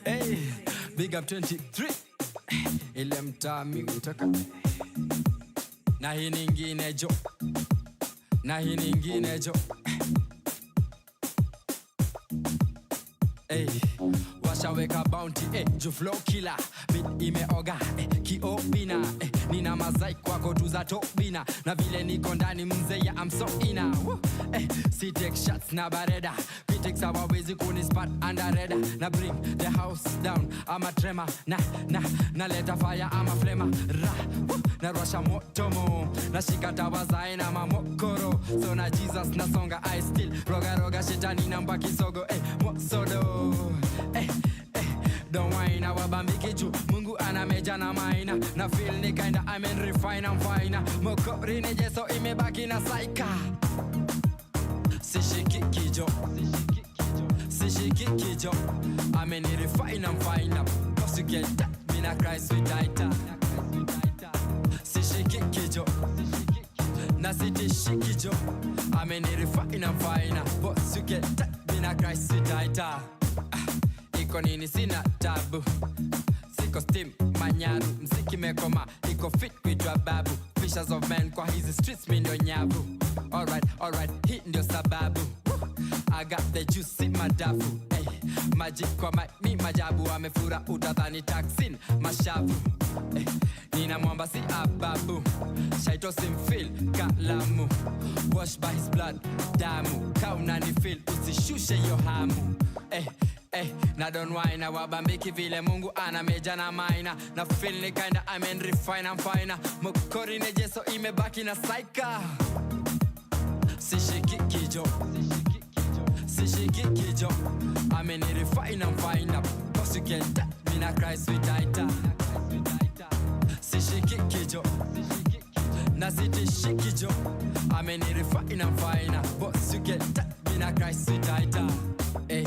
S3: Hey, big up 23 ile mtaa mi kutoka na hii nyingine jo, na hii nyingine jo. Hey, washaweka bounty ju flow killer beat imeoga kiopina nina mazai kwako tu za topina na vile niko ndani mzee ya I'm so ina si take shots na bareda critics hawawezi kunispot under radar na bring the house down I'm a tremor na leta fire I'm a flamer na rusha motomo na shikata wazai na mamokoro so na Jesus na songa I still roga shetani na mbaki sogo mosodo don't whine awabambiki juu Mungu anameja na maina na feel ni kinda I mean refine I'm fine mokori ni jeso imebaki na saika sishiki kijo I mean refine I'm fine cause you get that me na cry sweet tighter sishiki kijo na sitishiki jo I mean refine I'm fine cause you get that me na cry sweet tighter. Iko nini sina tabu siko steam manyaru mziki mekoma iko fit kuitwa babu Fishers of men kwa hizi streets mi ndio nyavu alright hii ndio sababu I got the juicy madafu maji kwa mi majabu amefura utadhani taksin mashavu nina mwamba si ababu shaito simfil kalamu wash by his blood damu kauna ni feel usishushe yo hamu na don't whine na wabambiki vile Mungu anameja na maina na feel ni kinda I mean refine I'm fine mokori ne jeso imebaki na saika sishiki kijo I mean refine I'm fine cause you get that me na cry sweet tighter sishiki kijo na sitishiki jo I mean refine I'm fine cause you get that me na cry sweet tighter. Hey,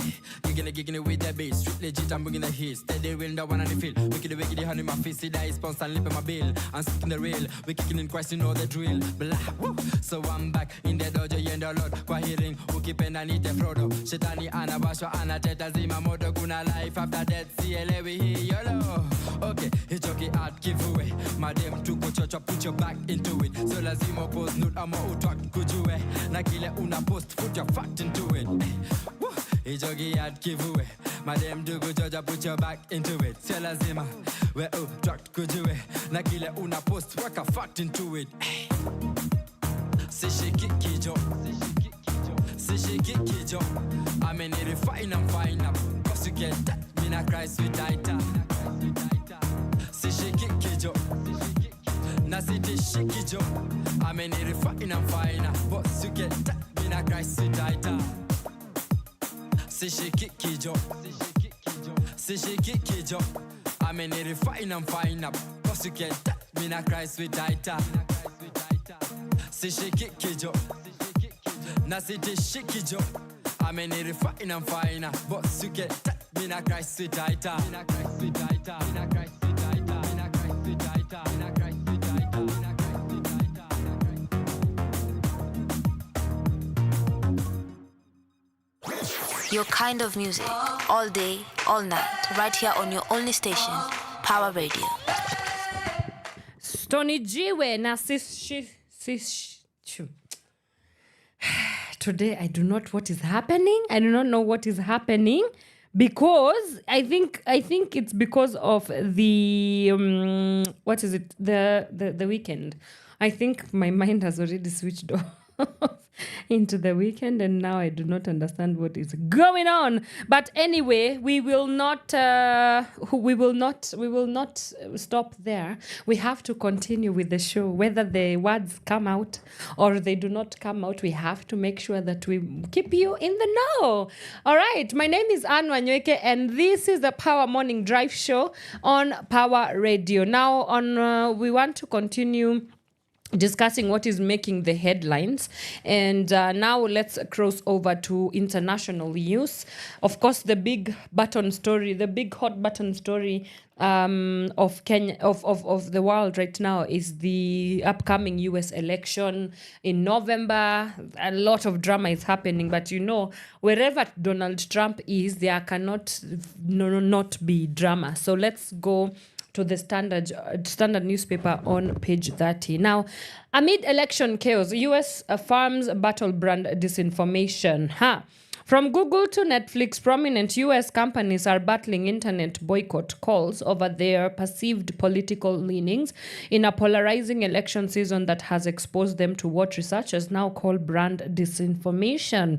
S3: giggling with the bass, street legit, I'm bringing the hits. Steady real, the one on the field. Wicked, honey, my face, see that sponsor, lip in my bill. I'm sticking the rail, we kicking in Christ, you know the drill. Blah, woo. So I'm back in the dojo, and the Lord. Kwa hearing, who keep and I need the Frodo. Shetani, Anna, Basho, Anna, Teta, Zima, Moto, Kuna, life after death, CLA, we hear YOLO. Okay, it's okay, art, give away. Madam, to put your back into it. So lazima post, note, I'm out, could you, na kile una post, put your fact into it. Woo. Ijogi at giveaway. Madam Dugu Joja put your back into it. Sela zima. We track kujue. Na kile una post work a fact into it. Sishiki kijo. I mean refine I'm fine up. Cause you get that. Mina cry sweet tighter. Sishiki kijo. Na city shikijo. I'm in it fine and fine. Boss you get that, me na cry sweet tighter. See she kikijo. See she kikijo. I'm in it fine and fine. Boss you get that, me na cry sweet tighter. See she kikijo. Na city shikijo. I'm in it fine and fine. Boss you get that, me na cry sweet tighter. Me na cry sweet tighter. Me na cry sweet tighter. Me na cry sweet tighter. Me na cry sweet tighter. Me na cry sweet tighter.
S1: Your kind of music, all day, all night, right here on your only station, Power Radio.
S4: Stony Jiwe na Today I do not what is happening. I do not know what is happening because I think it's because of the what is it, the weekend. I think my mind has already switched off into the weekend, and now I do not understand what is going on. But anyway, we will not stop there. We have to continue with the show. Whether the words come out or they do not come out, we have to make sure that we keep you in the know. All right, my name is Wanyoike, and this is the Power Morning Drive Show on Power Radio. Now, we want to continue discussing what is making the headlines, and now let's cross over to international news. Of course, the big hot button story of Kenya, of the world right now is the upcoming US election in November. A lot of drama is happening, but wherever Donald Trump is, there cannot not be drama. So let's go to the standard newspaper on page 30. Now, amid election chaos, U.S. farms battle brand disinformation. From Google to Netflix, prominent U.S. companies are battling internet boycott calls over their perceived political leanings in a polarizing election season that has exposed them to what researchers now call brand disinformation.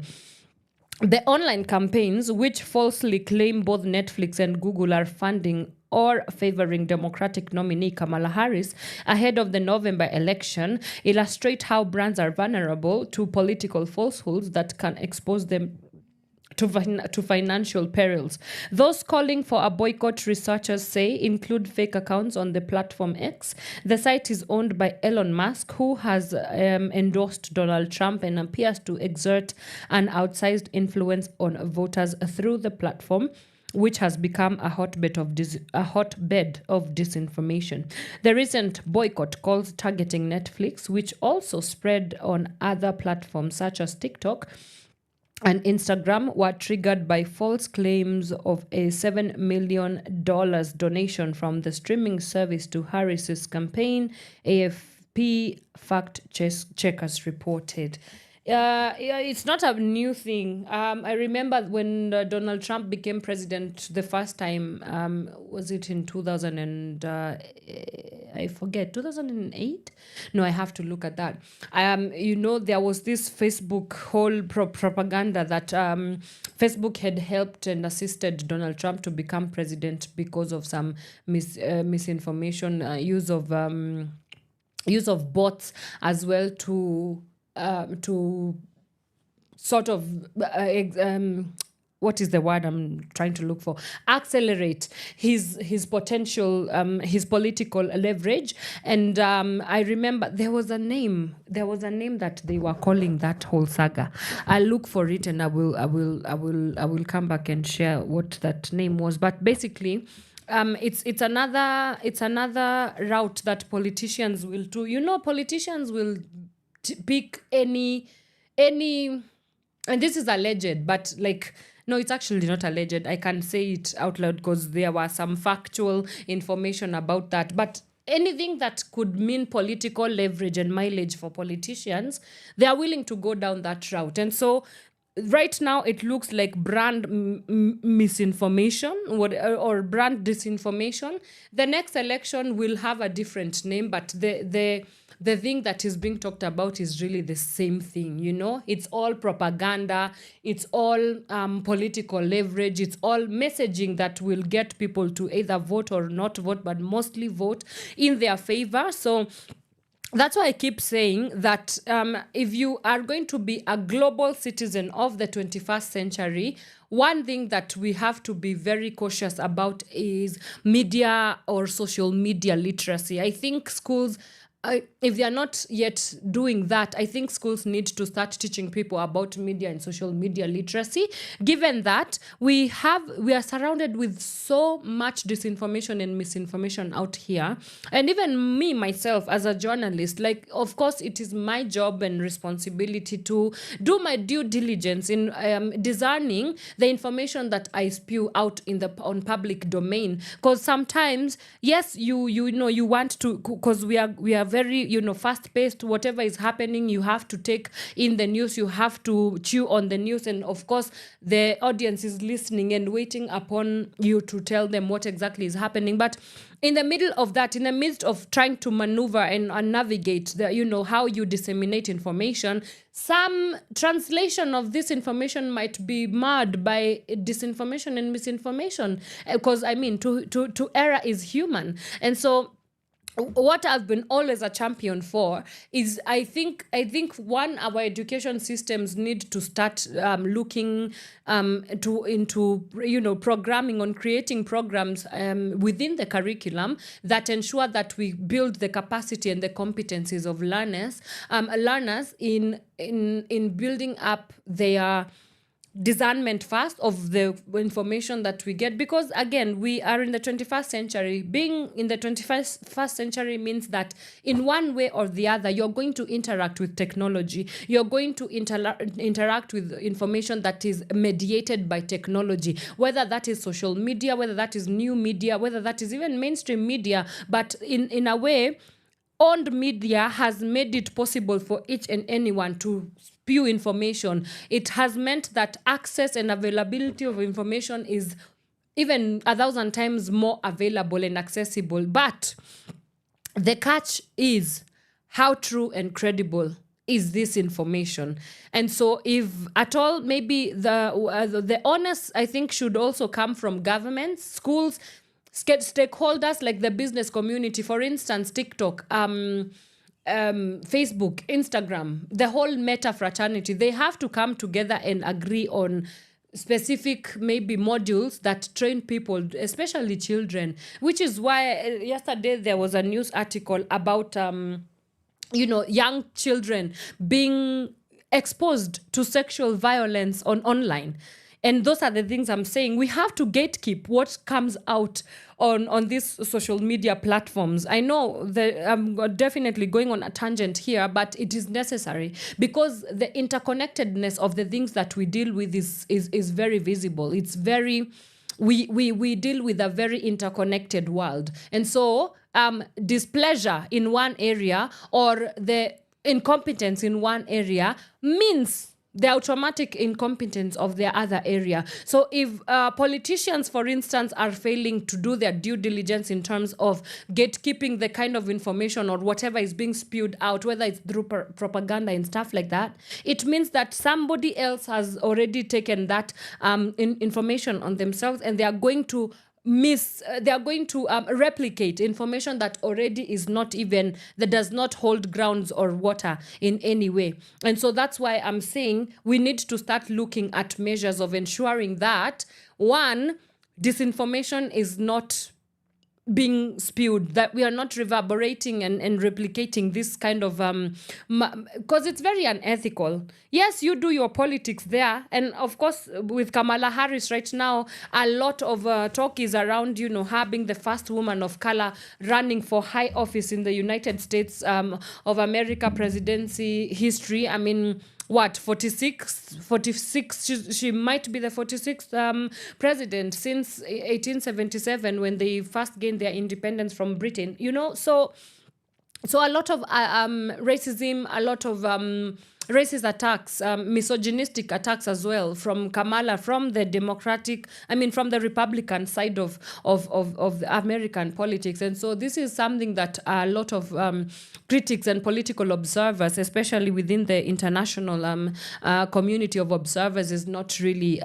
S4: The online campaigns, which falsely claim both Netflix and Google are funding or favoring Democratic nominee Kamala Harris ahead of the November election, illustrate how brands are vulnerable to political falsehoods that can expose them to financial perils. Those calling for a boycott, researchers say, include fake accounts on the platform X. The site is owned by Elon Musk, who has endorsed Donald Trump and appears to exert an outsized influence on voters through the platform, which has become a hotbed of disinformation. The recent boycott calls targeting Netflix, which also spread on other platforms such as TikTok and Instagram, were triggered by false claims of a $7 million donation from the streaming service to Harris's campaign, AFP fact-checkers reported. It's not a new thing. I remember when Donald Trump became president the first time, was it in 2008? No, I have to look at that. There was this Facebook whole propaganda that Facebook had helped and assisted Donald Trump to become president because of some misinformation, use of bots as well to sort of what is the word I'm trying to look for? Accelerate his potential, his political leverage. And I remember there was a name that they were calling that whole saga. I'll look for it and I will come back and share what that name was. But basically, it's another route that politicians will do. Politicians will pick any, and this is alleged, but no, it's actually not alleged. I can say it out loud because there was some factual information about that. But anything that could mean political leverage and mileage for politicians, they are willing to go down that route. And so right now it looks like brand misinformation or brand disinformation. The next election will have a different name, but the thing that is being talked about is really the same thing, It's all propaganda. It's all political leverage. It's all messaging that will get people to either vote or not vote, but mostly vote in their favor. So that's why I keep saying that if you are going to be a global citizen of the 21st century, one thing that we have to be very cautious about is media or social media literacy. I think schools, if they are not yet doing that, I think schools need to start teaching people about media and social media literacy, given that we are surrounded with so much disinformation and misinformation out here. And even me myself as a journalist, like, of course it is my job and responsibility to do my due diligence in discerning the information that I spew out on public domain, because sometimes, yes, you know, you want to, because we are very, you know, fast paced. Whatever is happening, you have to take in the news, you have to chew on the news, and of course the audience is listening and waiting upon you to tell them what exactly is happening. But in the middle of that, in the midst of trying to maneuver and navigate the, you know, how you disseminate information, some translation of this information might be marred by disinformation and misinformation, because I mean, to error is human. And so what I've been always a champion for is, I think one, our education systems need to start looking into, you know, programming, on creating programs within the curriculum that ensure that we build the capacity and the competencies of learners in building up their discernment first of the information that we get, because again, we are in the 21st century. Being in the 21st century means that in one way or the other, you're going to interact with technology, you're going to interact with information that is mediated by technology, whether that is social media, whether that is new media, whether that is even mainstream media. But in a way, owned media has made it possible for each and anyone to spew information. It has meant that access and availability of information is even 1,000 times more available and accessible. But the catch is, how true and credible is this information? And so, if at all, maybe the onus, I think, should also come from governments, schools, stakeholders like the business community, for instance, TikTok, Facebook, Instagram, the whole meta fraternity. They have to come together and agree on specific maybe modules that train people, especially children, which is why yesterday there was a news article about young children being exposed to sexual violence online. And those are the things I'm saying. We have to gatekeep what comes out on these social media platforms. I know that I'm definitely going on a tangent here, but it is necessary, because the interconnectedness of the things that we deal with is very visible. It's very, we deal with a very interconnected world. And so displeasure in one area or the incompetence in one area means the automatic incompetence of their other area. So if politicians, for instance, are failing to do their due diligence in terms of gatekeeping the kind of information or whatever is being spewed out, whether it's through propaganda and stuff like that, it means that somebody else has already taken that information on themselves, and they are going to replicate information that already is not even, that does not hold grounds or water in any way. And so that's why I'm saying we need to start looking at measures of ensuring that, one, disinformation is not being spewed, that we are not reverberating and replicating this kind of because it's very unethical. Yes, you do your politics there, and of course with Kamala Harris right now, a lot of talk is around, her being the first woman of color running for high office in the United States of America presidency history. I mean, what, 46, she might be the 46th president since 1877, when they first gained their independence from Britain, so a lot of racism, a lot of racist attacks, misogynistic attacks as well from Kamala, from the from the Republican side of the American politics. And so this is something that a lot of critics and political observers, especially within the international community of observers, is not really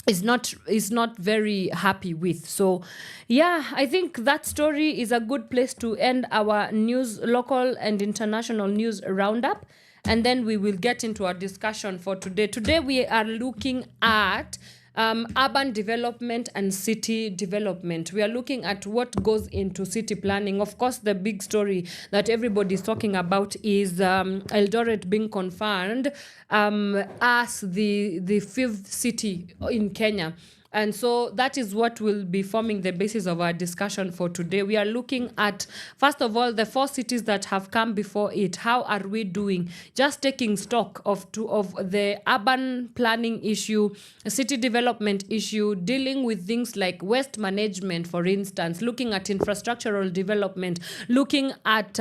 S4: is not very happy with. So yeah, I think that story is a good place to end our news, local and international news roundup, and then we will get into our discussion for today. Today we are looking at urban development and city development. We are looking at what goes into city planning. Of course, the big story that everybody is talking about is Eldoret being confirmed as the fifth city in Kenya. And so that is what will be forming the basis of our discussion for today. We are looking at, first of all, the 4 cities that have come before it. How are we doing? Just taking stock of the urban planning issue, city development issue, dealing with things like waste management, for instance, looking at infrastructural development, looking at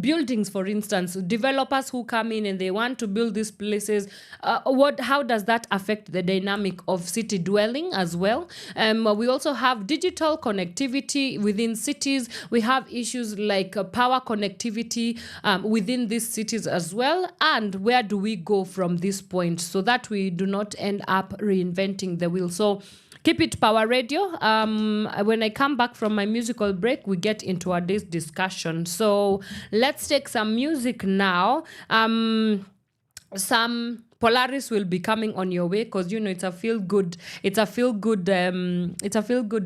S4: buildings, for instance, developers who come in and they want to build these places. How does that affect the dynamic of city dwelling as well? We also have digital connectivity within cities. We have issues like power connectivity within these cities as well. And where do we go from this point so that we do not end up reinventing the wheel? So keep it Power Radio. When I come back from my musical break, we get into our day's discussion. So let's take some music now. Some Polaris will be coming on your way because it's a feel good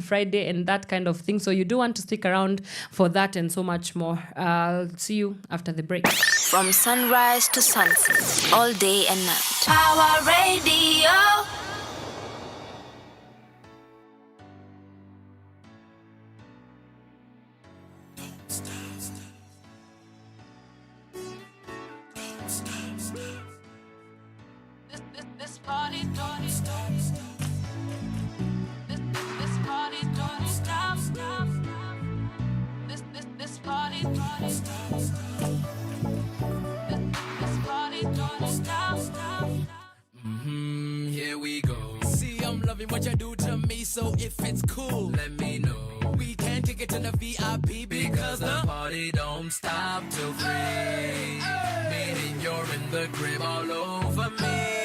S4: Friday and that kind of thing. So you do want to stick around for that and so much more. I'll see you after the break.
S1: From sunrise to sunset, all day and night. Power Radio.
S8: This party don't stop. This party don't stop. This party don't stop. This party don't stop.
S3: Here we go. See, I'm loving what you do to me, so if it's cool, let me know. We can kick it to the VIP because the party don't stop till 3. Meaning you're in the crib all over me.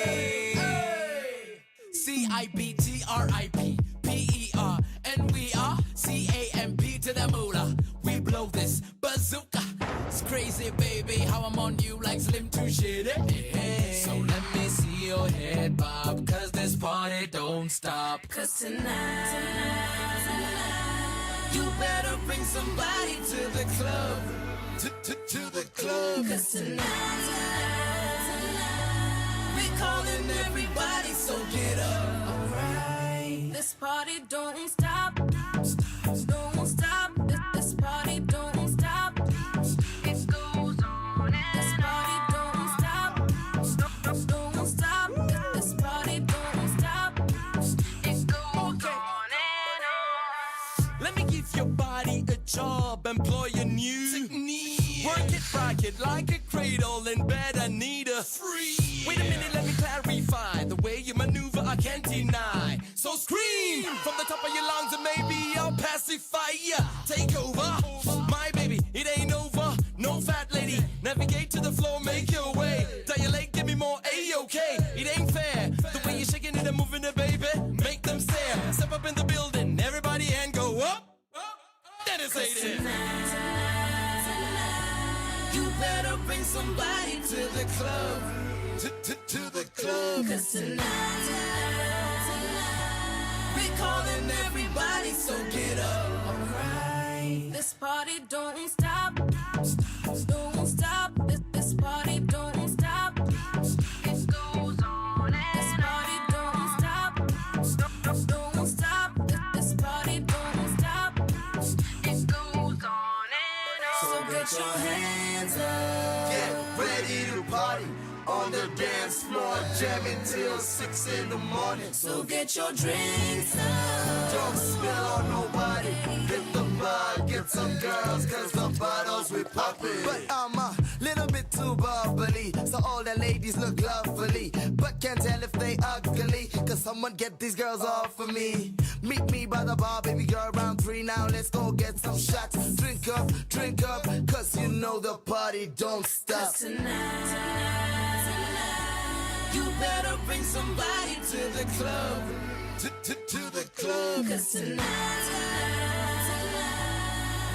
S3: CIBTRIP PER and we are CAMP to the moolah. We blow this bazooka. It's crazy, baby, how I'm on you like Slim to shit it. So let me see your head bob, cause this party don't stop.
S8: Cause tonight, you better bring somebody to the club. To the club. Cause tonight, we calling everybody, so get up. Alright. This party don't stop. Don't stop. This party don't stop. It goes on and this party don't stop. Don't stop. This party don't stop. It goes on and on.
S3: Let me give your body a job, employ a new technique. Work it, rock it like a cradle in bed. I need a free. Wait a minute, let me clarify. The way you maneuver, I can't deny. So scream from the top of your lungs and maybe I'll pacify ya. Take over, my baby, it ain't over. No fat lady, navigate to the floor, make your way. Dilate, give me more A-OK. It ain't fair, the way you're shaking it and moving it, baby. Make them stare. Step up in the building, everybody and go up. That is it.
S8: You better bring somebody to the club. To the club. Cause tonight, we calling everybody, so get up. Alright. This party don't stop. Don't stop. This party don't stop. It goes on and this party don't stop. Don't stop. This party don't stop. It goes on and on. So get your hands up.
S10: Get ready to party on the dance floor, jamming till 6 in the morning.
S8: So get your drinks up.
S10: Don't spill on nobody. Hit the bar, get some girls, cause the bottles we poppin'. But I'm a little bit too bubbly, so all the ladies look lovely, but can't tell if they ugly, cause someone get these girls off of me. Meet me by the bar, baby girl, round 3 now, let's go get some shots. Drink up, cause you know the party don't stop.
S8: Tonight, you better bring somebody to the club.
S10: to the club.
S7: 'Cause tonight,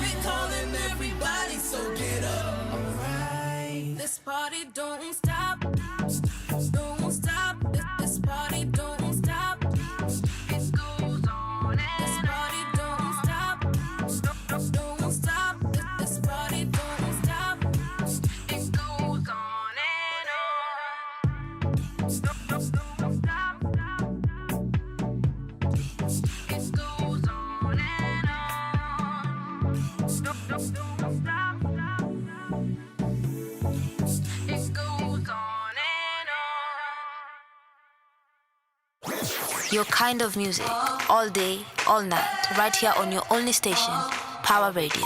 S7: we calling everybody, so get up. Alright.
S8: This party don't stop. Don't stop. This party don't stop. It goes on and this party don't stop. Don't stop. This party don't stop. It goes on and on. Don't stop. It goes on and on. Don't stop. It goes on and on.
S1: Your kind of music, all day, all night, right here on your only station, Power Radio.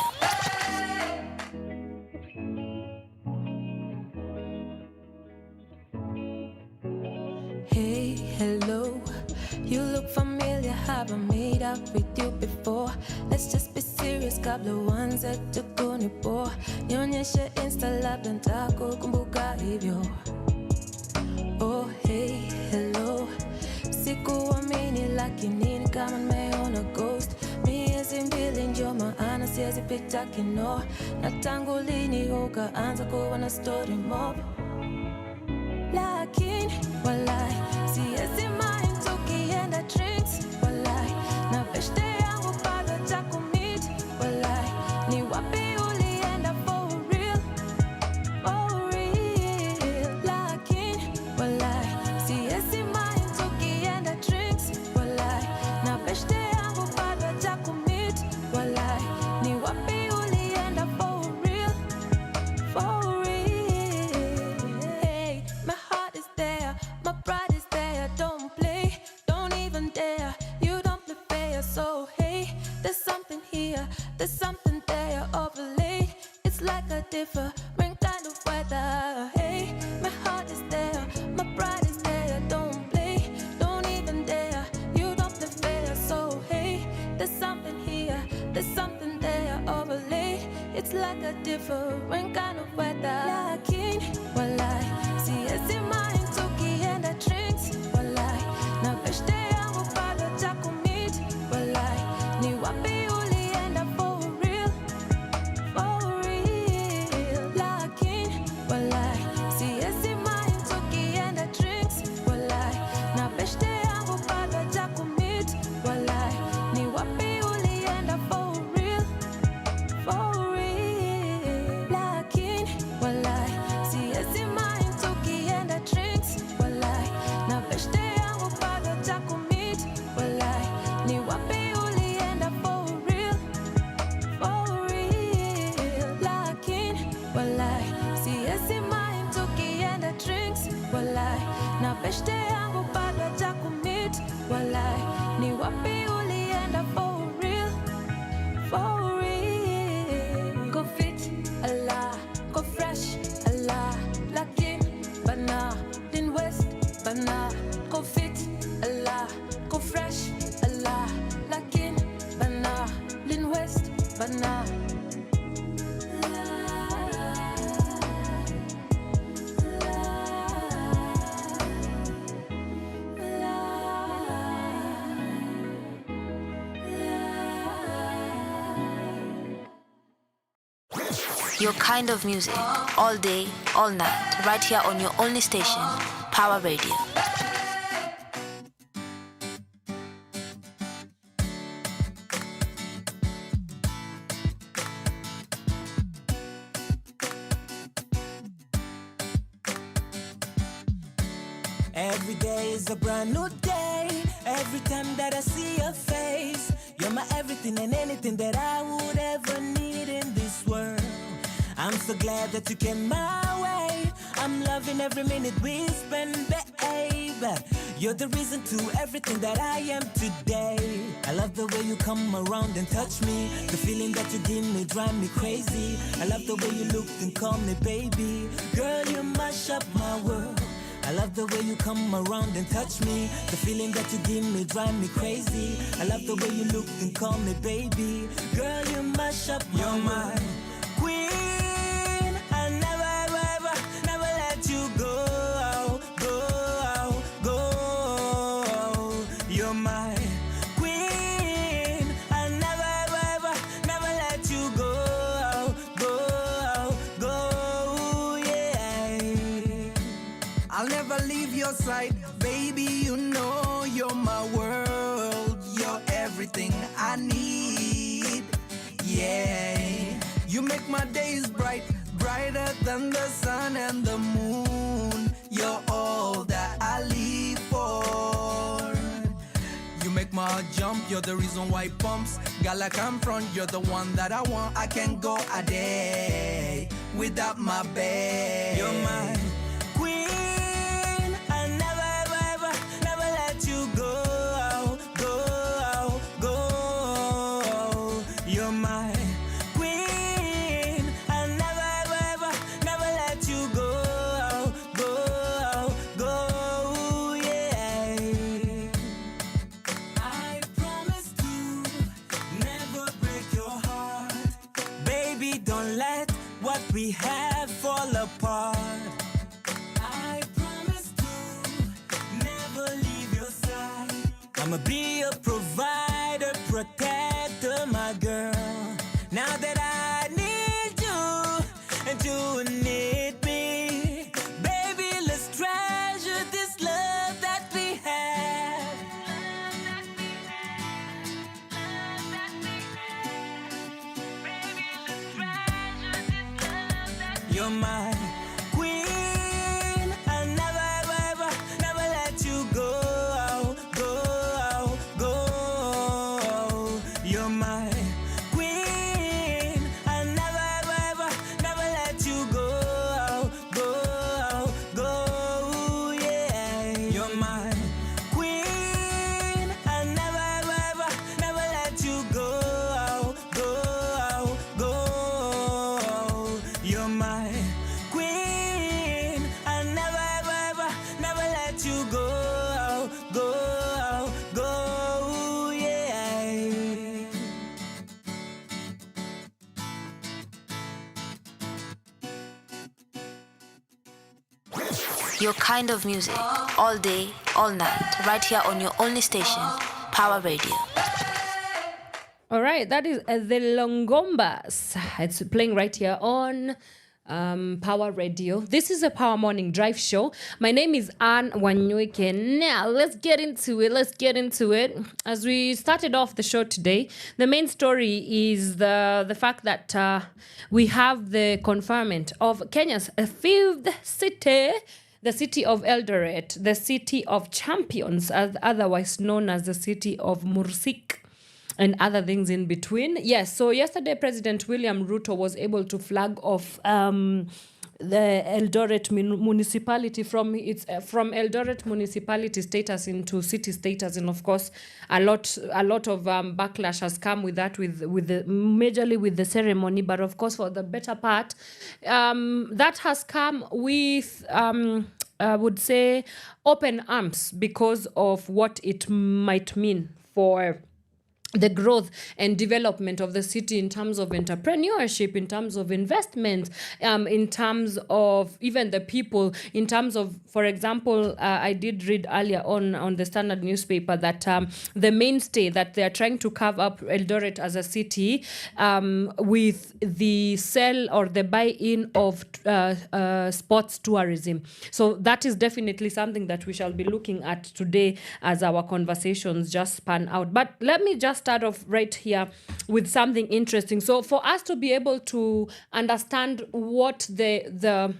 S12: Hey, hello. You look familiar, have I made up with you before? Let's just be serious, kabla uanze tukunipo. Nionyeshe Insta labda nitakukumbuka hivyo. Oh, hey, hello. Sikuamini lakini ni kama nimeona ghost. Miezi mbili ndio maana siwezi pita kino. Na tangu lini ukaanza kuwa na story mob? Lakini walai siwezi mind tukienda drinks. Walai na beshte yangu bado takumit. Walai ni wapi ulienda for real? For real. Lakini walai siwezi mind tukienda drinks. Walai na beshte yangu bado takumit. Walai ni wapi ulienda for real? For real. Hey, my heart is there, my pride is there. Don't play, don't even dare. You don't play fair, so hey, there's something here, there's something there. Overlay, it's like a different kind of weather. Hey, my heart is there, my pride is there. Don't play, don't even dare. You don't play fair, so hey, there's something here, there's something there. Overlay, it's like a different kind of weather. Lakini walai siwezi mind tukienda drinks. Walai na beshte yangu bado takumit. Walai ni wapi ulienda for real? For real. Lakini walai siwezi mind tukienda drinks. Walai na beshte yangu bado takumit. Walai ni wapi ulienda for real? For real. Lakini walai siwezi mind tukienda drinks. Walai na beshte yangu bado takumit. Walai ni wapi ulienda for real? For real. Lakini walai siwezi mind tukienda drinks. Walai na beshte yangu bado takumit. Walai ni wapi ulienda for real? For real. Go fit, Allah, go fresh, Allah. Lakin, bana, din west, bana. Go fit, Allah, go fresh, Allah. Lakin, bana, din west, bana.
S1: Your kind of music, all day, all night, right here on your only station, Power Radio.
S7: Every day is a brand new day. Every time that I see your face, you're my everything and anything that I would ever need in this world. I'm so glad that you came my way. I'm loving every minute we spend, babe. You're the reason to everything that I am today. I love the way you come around and touch me. The feeling that you give me drive me crazy. I love the way you look and call me baby. Girl, you mash up my world. I love the way you come around and touch me. The feeling that you give me drive me crazy. I love the way you look and call me baby. Girl, you mash up my world. You're my queen. I never, ever, never let you go, go, go. You're my I'll never leave your side. Baby, you know you're my world. You're everything I need. Yeah. You make my days bright, brighter than the sun and the moon. You're all that I live for. You make my heart jump, you're the reason why it pumps. Girl, I come front, you're the one that I want. I can't go a day without my babe. You're my queen. I never, ever, ever, never let you go, go, go. You're my queen. I never, ever, ever, never let you go, go, go, yeah. I promise to never break your heart. Baby, don't let what we have fall apart. I promise to never leave your side. I'ma be a provider, protector, my girl. Now that I need you and you need me, baby, let's treasure this love that we have. You're my queen. I never, ever, ever, never let you go, go, go. You're my queen. I never, ever, ever, never let you go, go, go, yeah. You're my queen. I never, ever, ever, never let you go, go, go. You're my queen. I never, ever, ever, never let you go, go, go, yeah.
S1: Your kind of music, all day, all night, right here on your only station, Power Radio.
S4: All right, that is the Longombas. It's playing right here on Power Radio. This is a Power Morning Drive show. My name is Anne Wanyoike. Now, let's get into it. As we started off the show today, the main story is the fact that we have the conferment of Kenya's fifth city, the city of Eldoret, the city of champions, otherwise known as the city of Mursik, and other things in between. Yes, so yesterday President William Ruto was able to flag off the Eldoret municipality from Eldoret municipality status into city status, and of course a lot of backlash has come with that, with the majorly with the ceremony, but of course for the better part that has come with I would say open arms because of what it might mean for the growth and development of the city in terms of entrepreneurship, in terms of investment, in terms of even the people, in terms of, for example, I did read earlier on the Standard newspaper that the mainstay that they are trying to carve up Eldoret as a city with the sell or the buy-in of sports tourism. So that is definitely something that we shall be looking at today as our conversations just pan out. But let me just start off right here with something interesting. So for us to be able to understand what the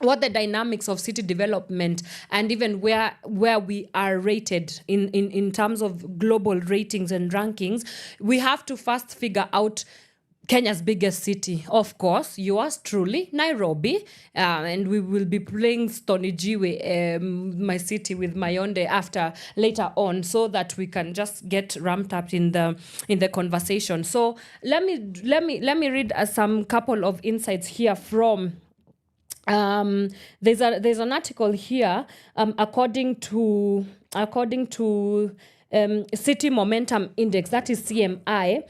S4: dynamics of city development and even where we are rated in terms of global ratings and rankings, we have to first figure out Kenya's biggest city, of course, yours truly, Nairobi, and we will be playing Stony Jiwe, my city with Mayonde after later on, so that we can just get ramped up in the conversation. So let me read some couple of insights here from. There's an article here according to City Momentum Index, that is CMI.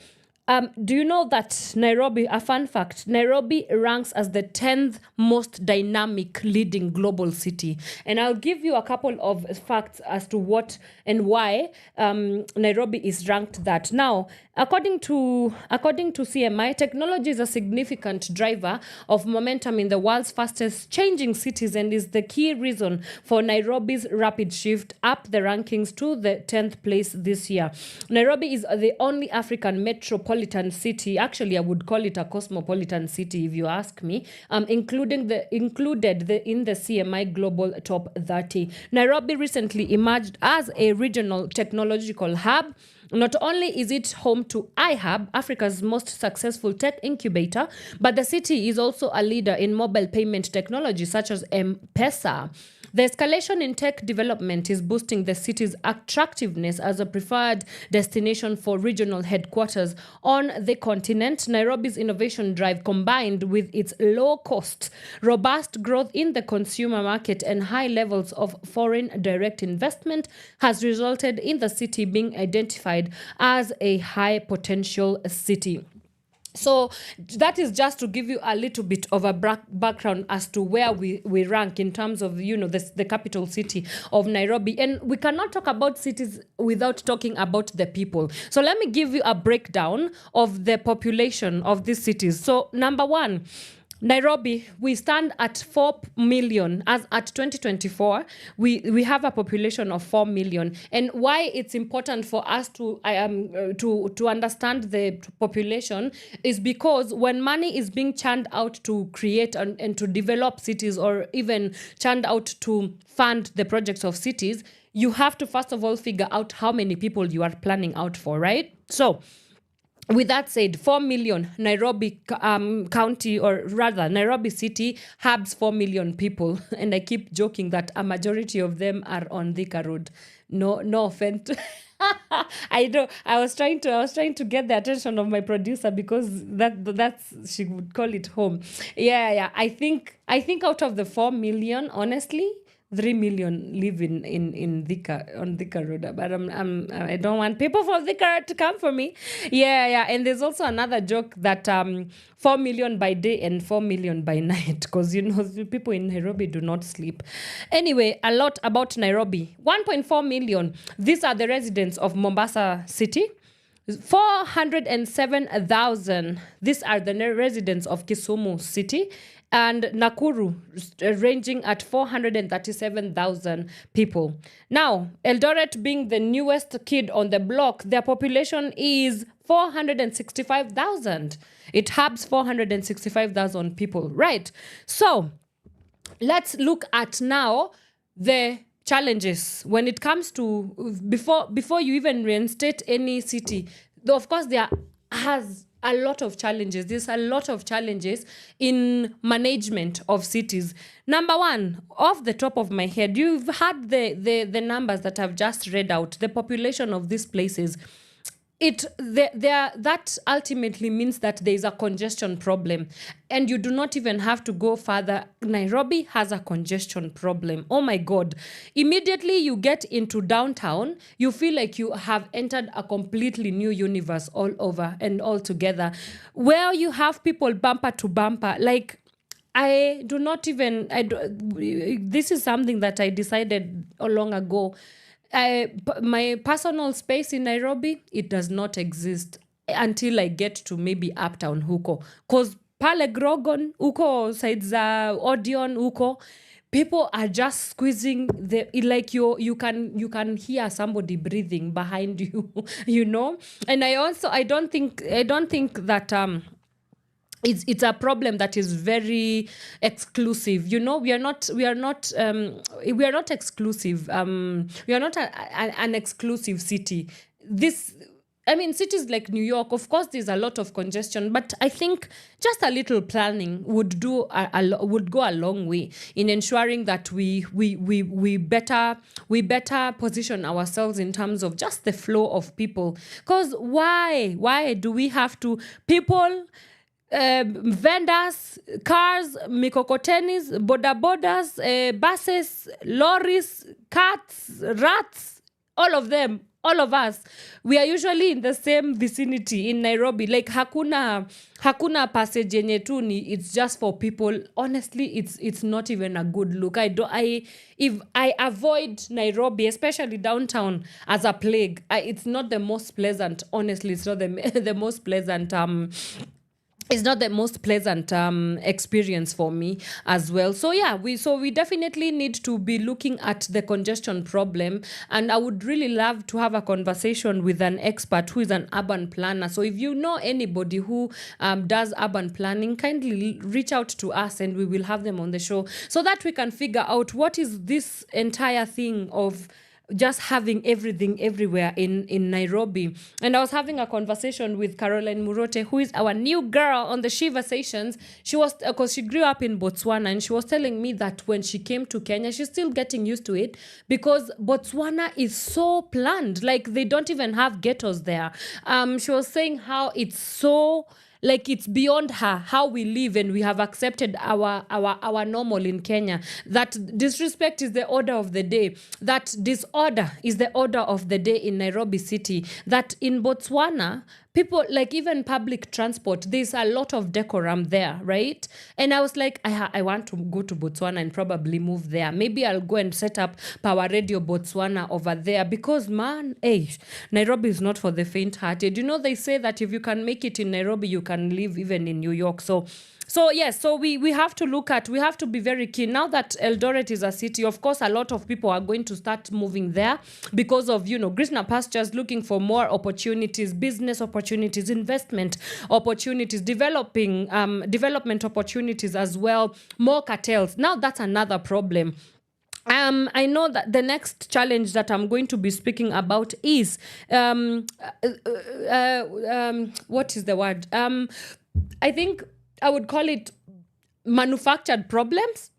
S4: Do you know that Nairobi, a fun fact, Nairobi ranks as the 10th most dynamic leading global city? And I'll give you a couple of facts as to what and why Nairobi is ranked that. Now, according to CMI, technology is a significant driver of momentum in the world's fastest changing cities and is the key reason for Nairobi's rapid shift up the rankings to the 10th place this year. Nairobi is the only African metropolitan city, actually I would call it a cosmopolitan city if you ask me, included in the CMI Global Top 30. Nairobi recently emerged as a regional technological hub. Not only is it home to iHub, Africa's most successful tech incubator, but the city is also a leader in mobile payment technology such as M-Pesa. The escalation in tech development is boosting the city's attractiveness as a preferred destination for regional headquarters on the continent. Nairobi's innovation drive, combined with its low cost, robust growth in the consumer market, and high levels of foreign direct investment, has resulted in the city being identified as a high potential city. So that is just to give you a little bit of a background as to where we rank in terms of, the capital city of Nairobi. And we cannot talk about cities without talking about the people. So let me give you a breakdown of the population of these cities. So number one, Nairobi, we stand at 4 million. As at 2024, we have a population of 4 million. And why it's important for us to understand the population is because when money is being churned out to create and to develop cities, or even churned out to fund the projects of cities, you have to first of all figure out how many people you are planning out for, right? So with that said, 4 million, Nairobi county, or rather Nairobi city, hubs 4 million people. And I keep joking that a majority of them are on Thika Road. No offense. I know. I was trying to get the attention of my producer because that's she would call it home. Yeah. I think out of the 4 million, honestly, 3 million live in Thika, on Thika Road, but I don't want people from Thika Road to come for me. Yeah, and there's also another joke that 4 million by day and 4 million by night, because people in Nairobi do not sleep. Anyway, a lot about Nairobi. 1.4 million. These are the residents of Mombasa City. 407,000. These are the residents of Kisumu City. And Nakuru, ranging at 437,000 people. Now, Eldoret being the newest kid on the block, their population is 465,000. It hubs 465,000 people, right? So, let's look at now the challenges when it comes to, before you even reinstate any city. Though, of course, there has a lot of challenges. There's a lot of challenges in management of cities. Number one, off the top of my head, you've had the numbers that I've just read out, the population of these places. That ultimately means that there is a congestion problem, and you do not even have to go further. Nairobi has a congestion problem. Oh my God. Immediately you get into downtown, you feel like you have entered a completely new universe all over and all together, where you have people bumper to bumper. Like, this is something that I decided long ago. My personal space in Nairobi, it does not exist until I get to maybe Uptown huko. Because pale Grogon huko, sides Odeon huko, people are just squeezing like you can hear somebody breathing behind you, And I don't think that it's a problem that is very exclusive. We are not exclusive. We are not an exclusive city. Cities like New York, of course, there's a lot of congestion, but I think just a little planning would go a long way in ensuring that we better position ourselves in terms of just the flow of people. Because why do we have to people? Vendors, cars, mikokotenis, bodabodas, buses, lorries, cats, rats, all of them all of us, we are usually in the same vicinity in Nairobi. Like hakuna passage yenye tu ni, it's just for people. Honestly, it's not even a good look. If I avoid Nairobi, especially downtown, as a plague, it's not the most pleasant. Honestly, it's not the most pleasant it's not the most pleasant experience for me as well. So yeah, we definitely need to be looking at the congestion problem, and I would really love to have a conversation with an expert who is an urban planner. So if you know anybody who does urban planning, kindly reach out to us and we will have them on the show so that we can figure out what is this entire thing of just having everything everywhere in Nairobi. And I was having a conversation with Caroline Murote, who is our new girl on the Shiva Sessions. She was, because she grew up in Botswana, and she was telling me that when she came to Kenya, she's still getting used to it because Botswana is so planned. Like, they don't even have ghettos there. She was saying how it's so, like, it's beyond her how we live, and we have accepted our normal in Kenya, that disrespect is the order of the day, that disorder is the order of the day in Nairobi city, that in Botswana people, like, even public transport, there's a lot of decorum there, right? And I was like, I want to go to Botswana and probably move there. Maybe I'll go and set up Power Radio Botswana over there, because man, Nairobi is not for the faint-hearted. You know, they say that if you can make it in Nairobi, you can live even in New York. So yes, so we have to be very keen. Now that Eldoret is a city, of course, a lot of people are going to start moving there because of, greener pastures, looking for more opportunities, business opportunities, investment opportunities, development opportunities as well, more cartels. Now that's another problem. I know that the next challenge that I'm going to be speaking about is what is the word? I think I would call it manufactured problems.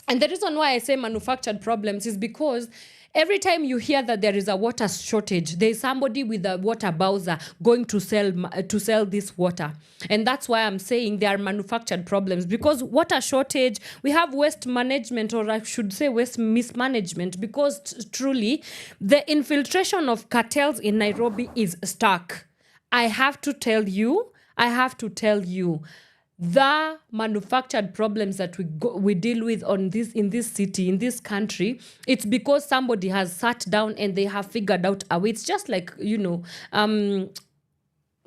S4: And the reason why I say manufactured problems is because every time you hear that there is a water shortage, there's somebody with a water bowser going to sell this water. And that's why I'm saying there are manufactured problems, because water shortage, we have waste management, or I should say waste mismanagement, because truly the infiltration of cartels in Nairobi is stuck. I have to tell you, the manufactured problems that we deal with in this city, in this country, it's because somebody has sat down and they have figured out a way. It's just like,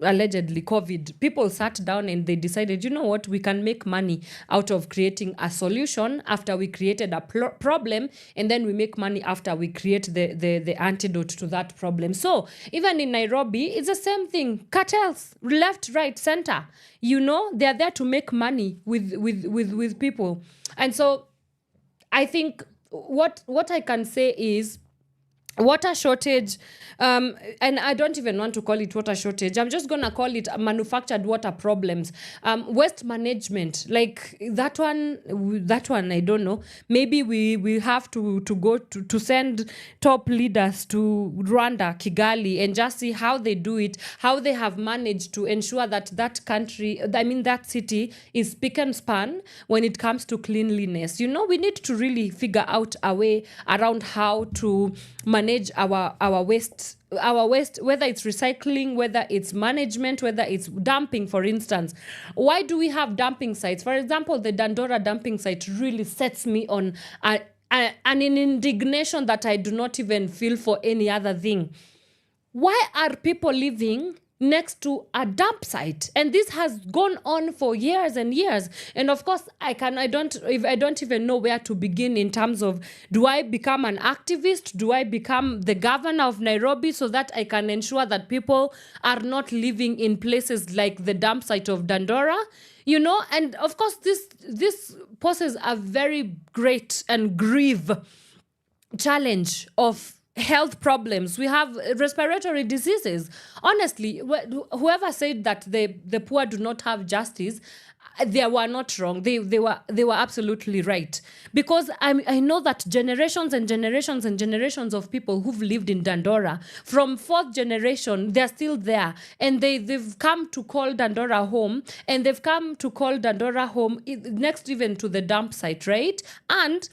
S4: allegedly COVID, people sat down and they decided, you know what, we can make money out of creating a solution after we created a problem, and then we make money after we create the antidote to that problem. So even in Nairobi, it's the same thing. Cartels, left, right, center, they're there to make money with people. And so I think what I can say is, water shortage, and I don't even want to call it water shortage. I'm just going to call it manufactured water problems. Waste management, like that one, I don't know. Maybe we have to go to send top leaders to Rwanda, Kigali, and just see how they do it, how they have managed to ensure that country, that city is spick and span when it comes to cleanliness. We need to really figure out a way around how to manage our waste, whether it's recycling, whether it's management, whether it's dumping, for instance. Why do we have dumping sites? For example, the Dandora dumping site really sets me on an indignation that I do not even feel for any other thing. Why are people living next to a dump site? And this has gone on for years and years. And of course, I don't even know where to begin in terms of, do I become an activist? Do I become the governor of Nairobi so that I can ensure that people are not living in places like the dump site of Dandora? And of course, this poses a very great and grave challenge of health problems. We have respiratory diseases. Honestly, whoever said that the poor do not have justice, they were not wrong. They were absolutely right. Because I know that generations and generations and generations of people who've lived in Dandora, from fourth generation, they're still there. And they've come to call Dandora home. And they've come to call Dandora home next even to the dump site, right? And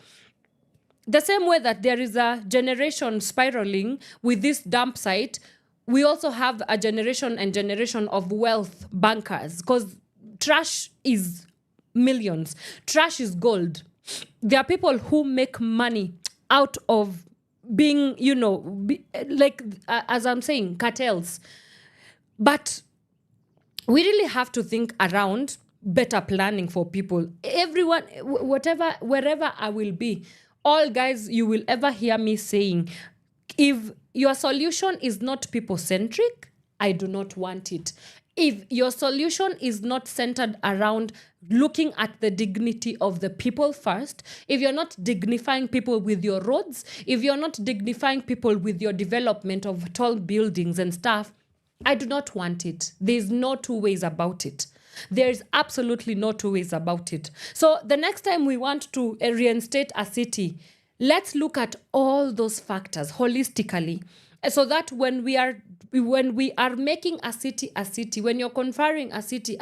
S4: the same way that there is a generation spiraling with this dump site, we also have a generation and generation of wealth bankers, because trash is millions. Trash is gold. There are people who make money out of being, as I'm saying, cartels. But we really have to think around better planning for people. Everyone, wherever I will be, all guys you will ever hear me saying, if your solution is not people-centric, I do not want it. If your solution is not centered around looking at the dignity of the people first, if you're not dignifying people with your roads, if you're not dignifying people with your development of tall buildings and stuff, I do not want it. There's no two ways about it. There's absolutely no two ways about it. So the next time we want to reinstate a city, let's look at all those factors holistically, so that when we are making a city, when you're conferring a city,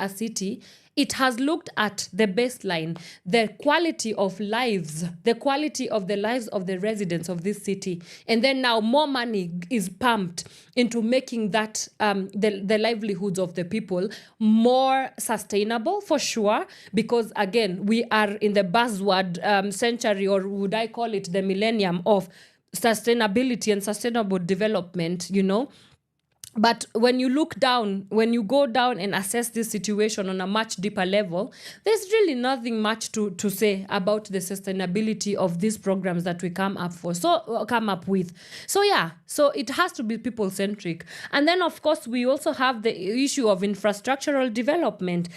S4: it has looked at the baseline, the quality of lives, the quality of the lives of the residents of this city. And then now more money is pumped into making that, the livelihoods of the people more sustainable, for sure. Because again, we are in the buzzword century, or would I call it the millennium of sustainability and sustainable development, But when you look down, when you go down and assess this situation on a much deeper level, there's really nothing much to say about the sustainability of these programs that we come up with. So yeah, so it has to be people-centric. And then, of course, we also have the issue of infrastructural development.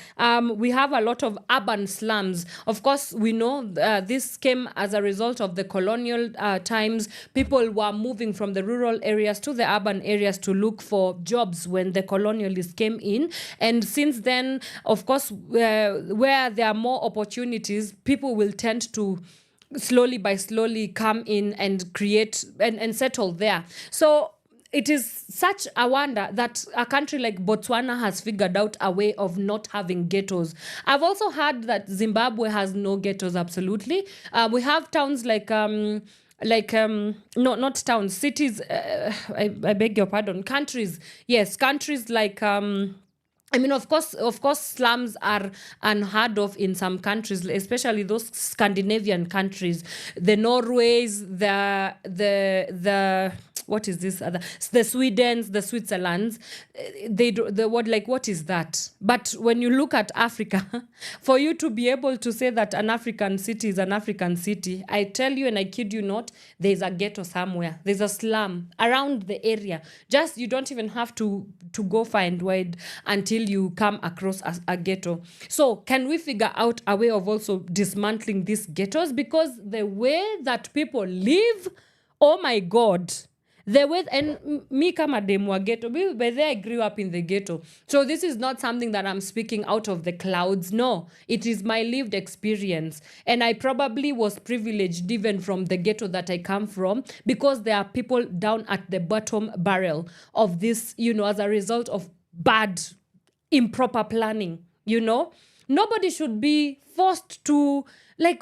S4: We have a lot of urban slums. Of course, we know this came as a result of the colonial times. People were moving from the rural areas to the urban areas to look for jobs when the colonialists came in. And since then, of course, where there are more opportunities, people will tend to slowly come in and create and settle there. So it is such a wonder that a country like Botswana has figured out a way of not having ghettos. I've also heard that Zimbabwe has no ghettos, absolutely. We have towns not towns, cities, I beg your pardon, countries. Yes, countries like, of course, slums are unheard of in some countries, especially those Scandinavian countries, the Norways, the what is this other, the Swedens, the Switzerlands. They do the word like, what is that? But when you look at Africa, for you to be able to say that an African city is an African city, I tell you and I kid you not, there's a ghetto somewhere. There's a slum around the area. Just, you don't even have to go far and wide until you come across a ghetto. So can we figure out a way of also dismantling these ghettos? Because the way that people live, oh my God, the way, and me kama demwa ghetto, by there I grew up in the ghetto. So this is not something that I'm speaking out of the clouds. No, it is my lived experience. And I probably was privileged even from the ghetto that I come from, because there are people down at the bottom barrel of this, as a result of bad, improper planning, Nobody should be forced to,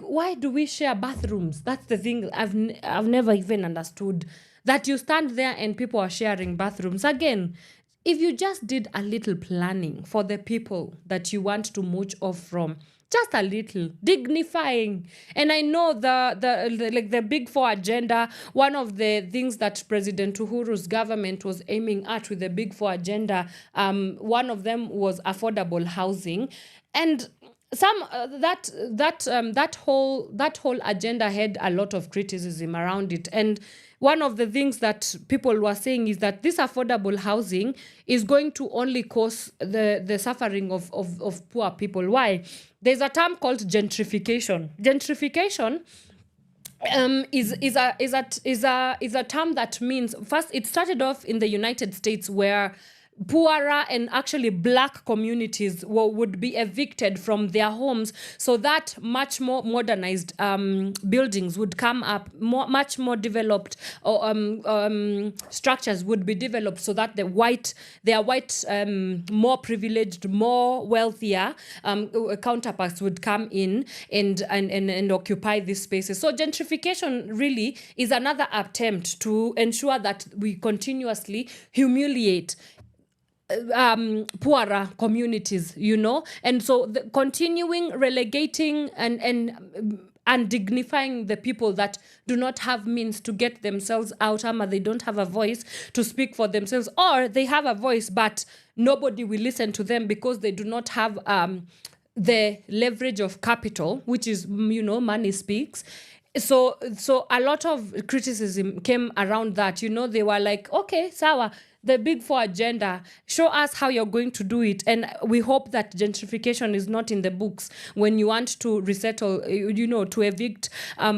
S4: why do we share bathrooms? That's the thing I've never even understood. That you stand there and people are sharing bathrooms. Again, if you just did a little planning for the people that you want to mooch off from, just a little dignifying. And I know the Big Four agenda, one of the things that President Uhuru's government was aiming at with the Big Four agenda, one of them was affordable housing. And that whole agenda had a lot of criticism around it. And one of the things that people were saying is that this affordable housing is going to only cause the suffering of poor people. Why? There's a term called gentrification. Gentrification is a term that means, first, it started off in the United States, where poorer and actually black communities would be evicted from their homes, so that much more modernized buildings would come up, much more developed structures would be developed, so that their white more privileged, more wealthier counterparts would come in and occupy these spaces. So gentrification really is another attempt to ensure that we continuously humiliate poorer communities, and so continuing relegating and dignifying the people that do not have means to get themselves out, they don't have a voice to speak for themselves, or they have a voice but nobody will listen to them because they do not have the leverage of capital, which is, money speaks. So a lot of criticism came around that. They were like, okay, sawa, the Big Four agenda, show us how you're going to do it. And we hope that gentrification is not in the books when you want to resettle, to evict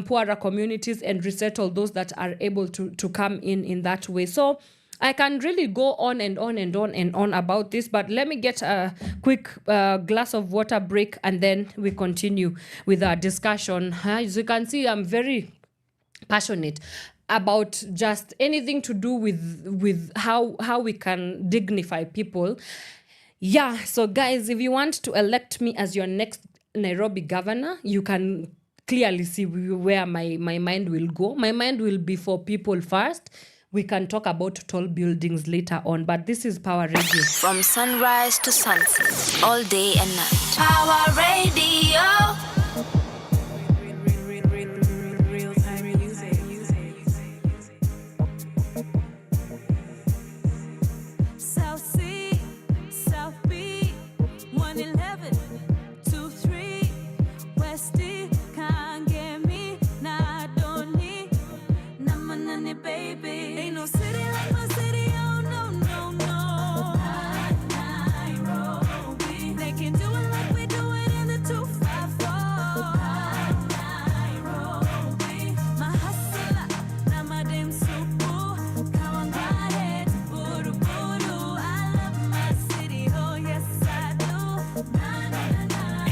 S4: poorer communities and resettle those that are able to come in that way. So I can really go on and on and on and on about this, but let me get a quick glass of water break and then we continue with our discussion. As you can see, I'm very passionate about just anything to do with how we can dignify people. Yeah, so guys, if you want to elect me as your next Nairobi governor, you can clearly see where my mind will go. My mind will be for people first. We can talk about tall buildings later on, but this is Power Radio.
S1: From sunrise to sunset, all day and night. Power Radio.
S12: South C, South B, 111, 23, West D, can't get me, nah, don't need, namanani, baby. Ain't no city like my city, oh no, no, no. Nairobi, they can do it like we do it in the 254. Nairobi, my hustler, now my damn supu, kawangare, buru buru. I love my city, oh yes I do. Nairobi.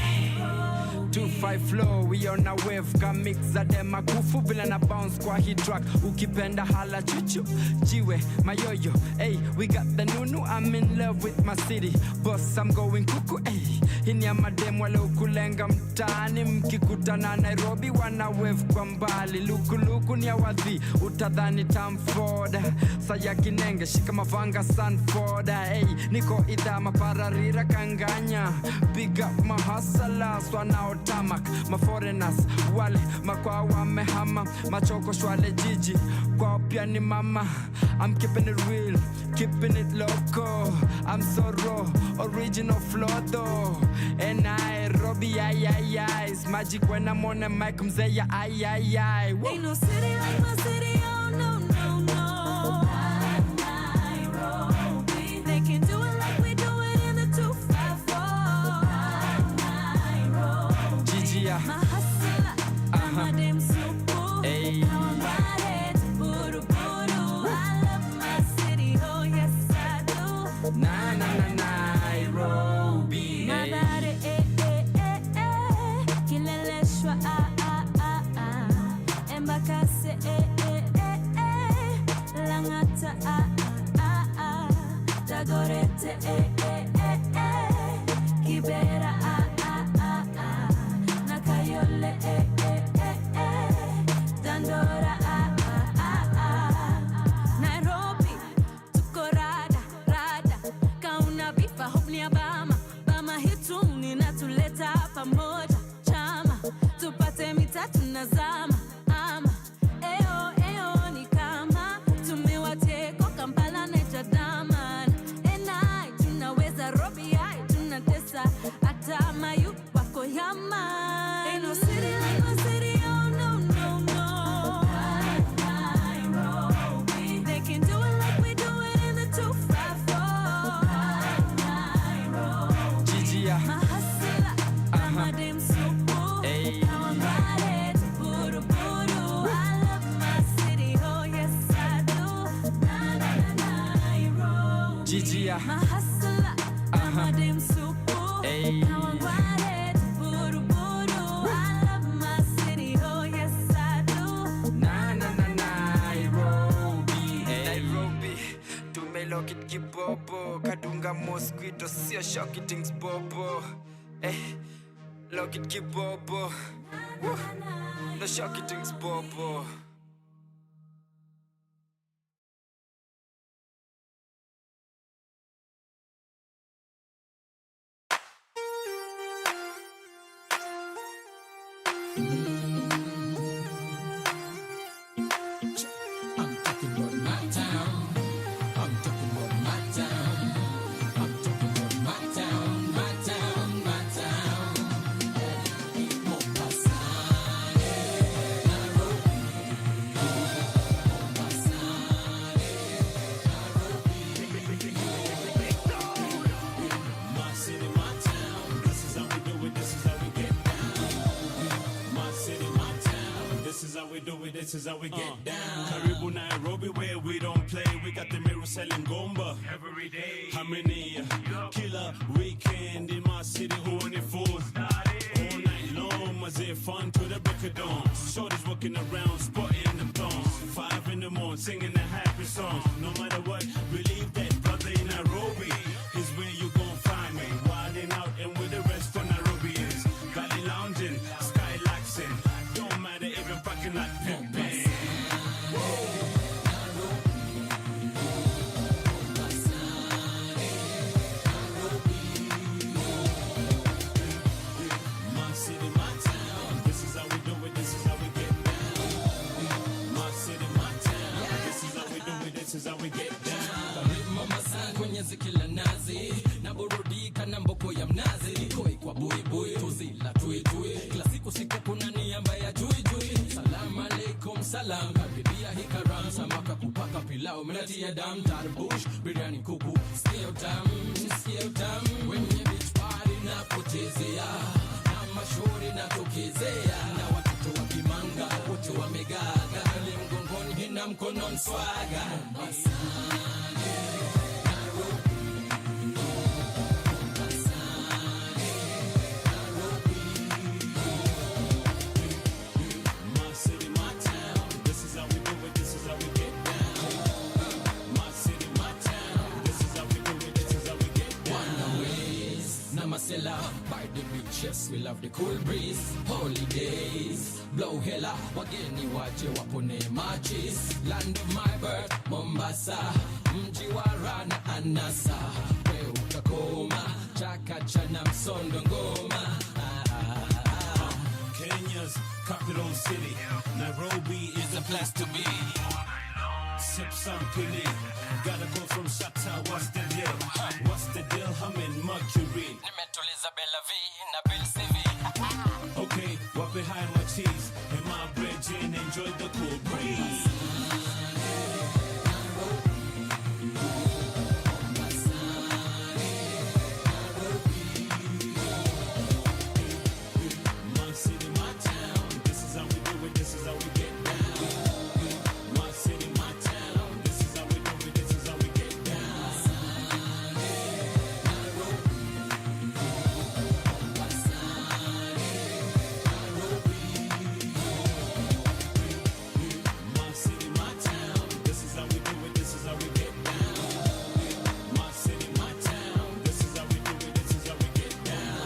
S3: 25 flow, we on a wave, can mix za dem akufu bila na bounce kwa hit track. Ukipenda hala chuchu, jiwe, mayoyo, hey, we got the nunu, I'm in love with my city. Boss, I'm going kuku, hey. Hini ya madem wale ukulenga mtaani, mkikutana Nairobi wana wave kwa mbali. Luku ni ya wadhi, utadhani Tamford. Saya kinenge, shika mavanga Sanford. Hey, niko idha mapararira kanganya. Big up my hustlers, wanao tamak. My foreigners, wale, makwa wamehama. Machoko shwale jiji, kwa pia ni mama. I'm keeping it real, keeping it local. I'm so raw, original flow though. And Nairobi, ay. It's magic when I'm on the mic, mzee, ay. Woo.
S12: Ain't no city like my city, oh no, no, no. Nairobi, they can do it like we do it in the 254. Nairobi,
S3: Gigi,
S12: my hustler, now my damn supu,
S3: Hey.
S12: kawangare, buru buru. I love my city, oh yes I do.
S3: Nairobi.
S12: Madare, kileleshwa, Embakase, Langata, Dagorete, Kibera, Nakayole, Dandora, Nairobi, tukorada, kauna bifa hopni abama, bama hituni na tuleta pamoja, chama, tupate mitatu na zama, ama, eo ni kama, tumewateko Kampala na Jadaman, enai, My hustler, my dim supu. Kawangware, buru buru. I love my city, oh yes I do.
S3: Nairobi, tumelock it kibobo. Kadunga mosquito, sio shocky things bobo. Lock it kibobo. Woo. No shocky things bobo.
S7: I'm talking about my town. I'm talking about my town. I'm talking about my town, my town, my town. Mombasa, Nairobi, Mombasa, my city, my town. This is how we do it. This is how we get down. My city, my town. This is how we do it. This is how we get down. Karibu Nairobi, where we don't play. We got the mirror selling gomba every day. How many killer weekend in my city? Who on it for? All night long, was it fun to the break of dawn? Shorties walking around, spotting them thongs. 5 in the morning, singing the happy songs. No matter what, believe that brother in Nairobi is where you gon' find me. Wilding out and with the rest of Nairobians. Valley lounging, skylaxing. Don't matter, even packing like Pepe. My city, my town. This is how we do it. This is how we get down. My city, my town. This is how we do it. This is how we get down. Karibu Mombasa kwenye zikila nazi na burudika na mboko ya mnazi koi kwa bui bui tuzila tui tui kila siku kuna niamba ya jui jui salam alaikum salam karibia hikaram samaka kupaka pilau mnatia dam tarbush biryani kuku skio dam wenye beach party na potezea na mashuri na tokezea na watoto wa kimanga wote wamegaga ali mgongoni hina mkono mswaga Mombasa my city, my town. This is how we do it. This is how we get down. My city, my town. This is how we do it. This is how we get down. Wanaways, Namasela, by the beach, yes, we love the cool breeze. Holidays, blow hella, wageni waje wapone machis. Land of my birth, Mombasa, mji wa raha na anasa. We utakoma, chakacha na msondo ngoma. Kenya's capital city. Nairobi is the place to be. Sip some pili. Gotta go from Shatta. What's the deal? What's the deal? I'm in Mercury. Nimetuliza Bella V na Bill CV. Okay, what behind my cheese? And my bread and enjoy the cool breeze. My city, my town. This is how we do it. This is how we get down. My city, my town. This is how we do it. This is how we get down. My city, my town. This is how we do it. This is how we get down. My city, my town. This is how we do it. This is how we get down.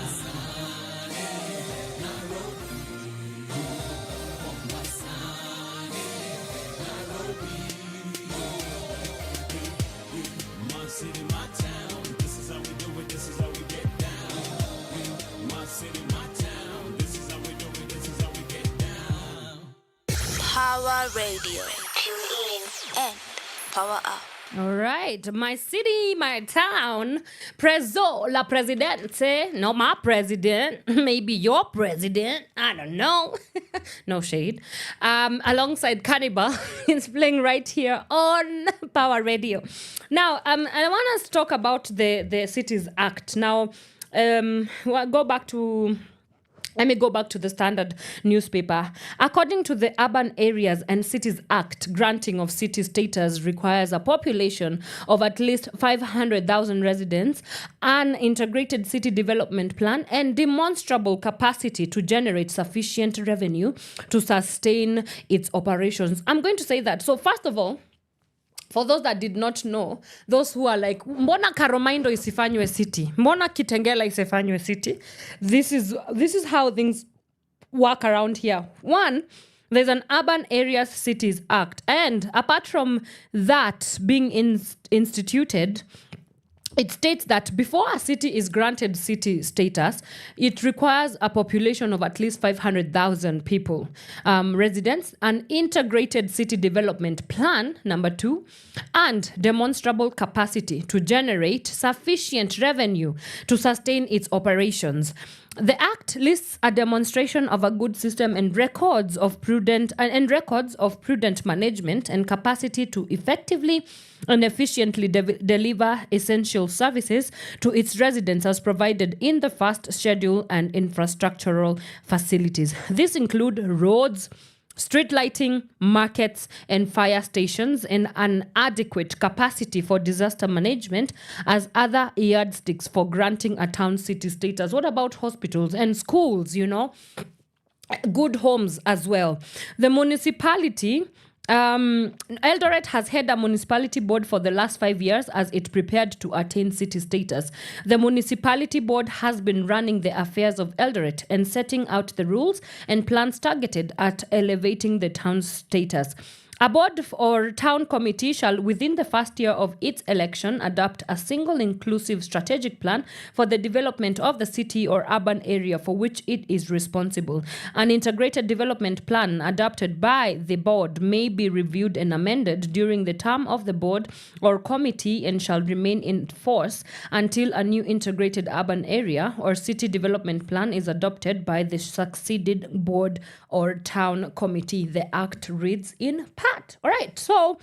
S7: My city, my town. This is how we do it. This is how we get down. My city, my town. This is how we do it. This is how we get down.
S1: Power Radio. Tune in and power up.
S4: All right, my city, my town, Prezo, la presidente, not my president, maybe your president, I don't know, no shade, alongside Cannibal, is playing right here on Power Radio. Now, I want us to talk about the Cities Act. Now, go back to Let me go back to the Standard newspaper. According to the Urban Areas and Cities Act, granting of city status requires a population of at least 500,000 residents, an integrated city development plan, and demonstrable capacity to generate sufficient revenue to sustain its operations. I'm going to say that. So, first of all, for those that did not know, those who are like, mbona Karomaindo isifanywe city? Mbona Kitengela isifanywe city? This is how things work around here. One, there's an Urban Areas Cities Act. And apart from that being instituted, it states that before a city is granted city status, it requires a population of at least 500,000 people, residents, an integrated city development plan, number 2, and demonstrable capacity to generate sufficient revenue to sustain its operations. The Act lists a demonstration of a good system and records of prudent management and capacity to effectively and efficiently deliver essential services to its residents as provided in the first schedule and infrastructural facilities. These include roads, street lighting, markets, and fire stations, and an adequate capacity for disaster management as other yardsticks for granting a town city status. What about hospitals and schools, good homes as well? The municipality, Eldoret has had a municipality board for the last 5 years as it prepared to attain city status. The municipality board has been running the affairs of Eldoret and setting out the rules and plans targeted at elevating the town's status. A board or town committee shall, within the first year of its election, adopt a single inclusive strategic plan for the development of the city or urban area for which it is responsible. An integrated development plan adopted by the board may be reviewed and amended during the term of the board or committee and shall remain in force until a new integrated urban area or city development plan is adopted by the succeeding board or town committee. The Act reads in part. All right, so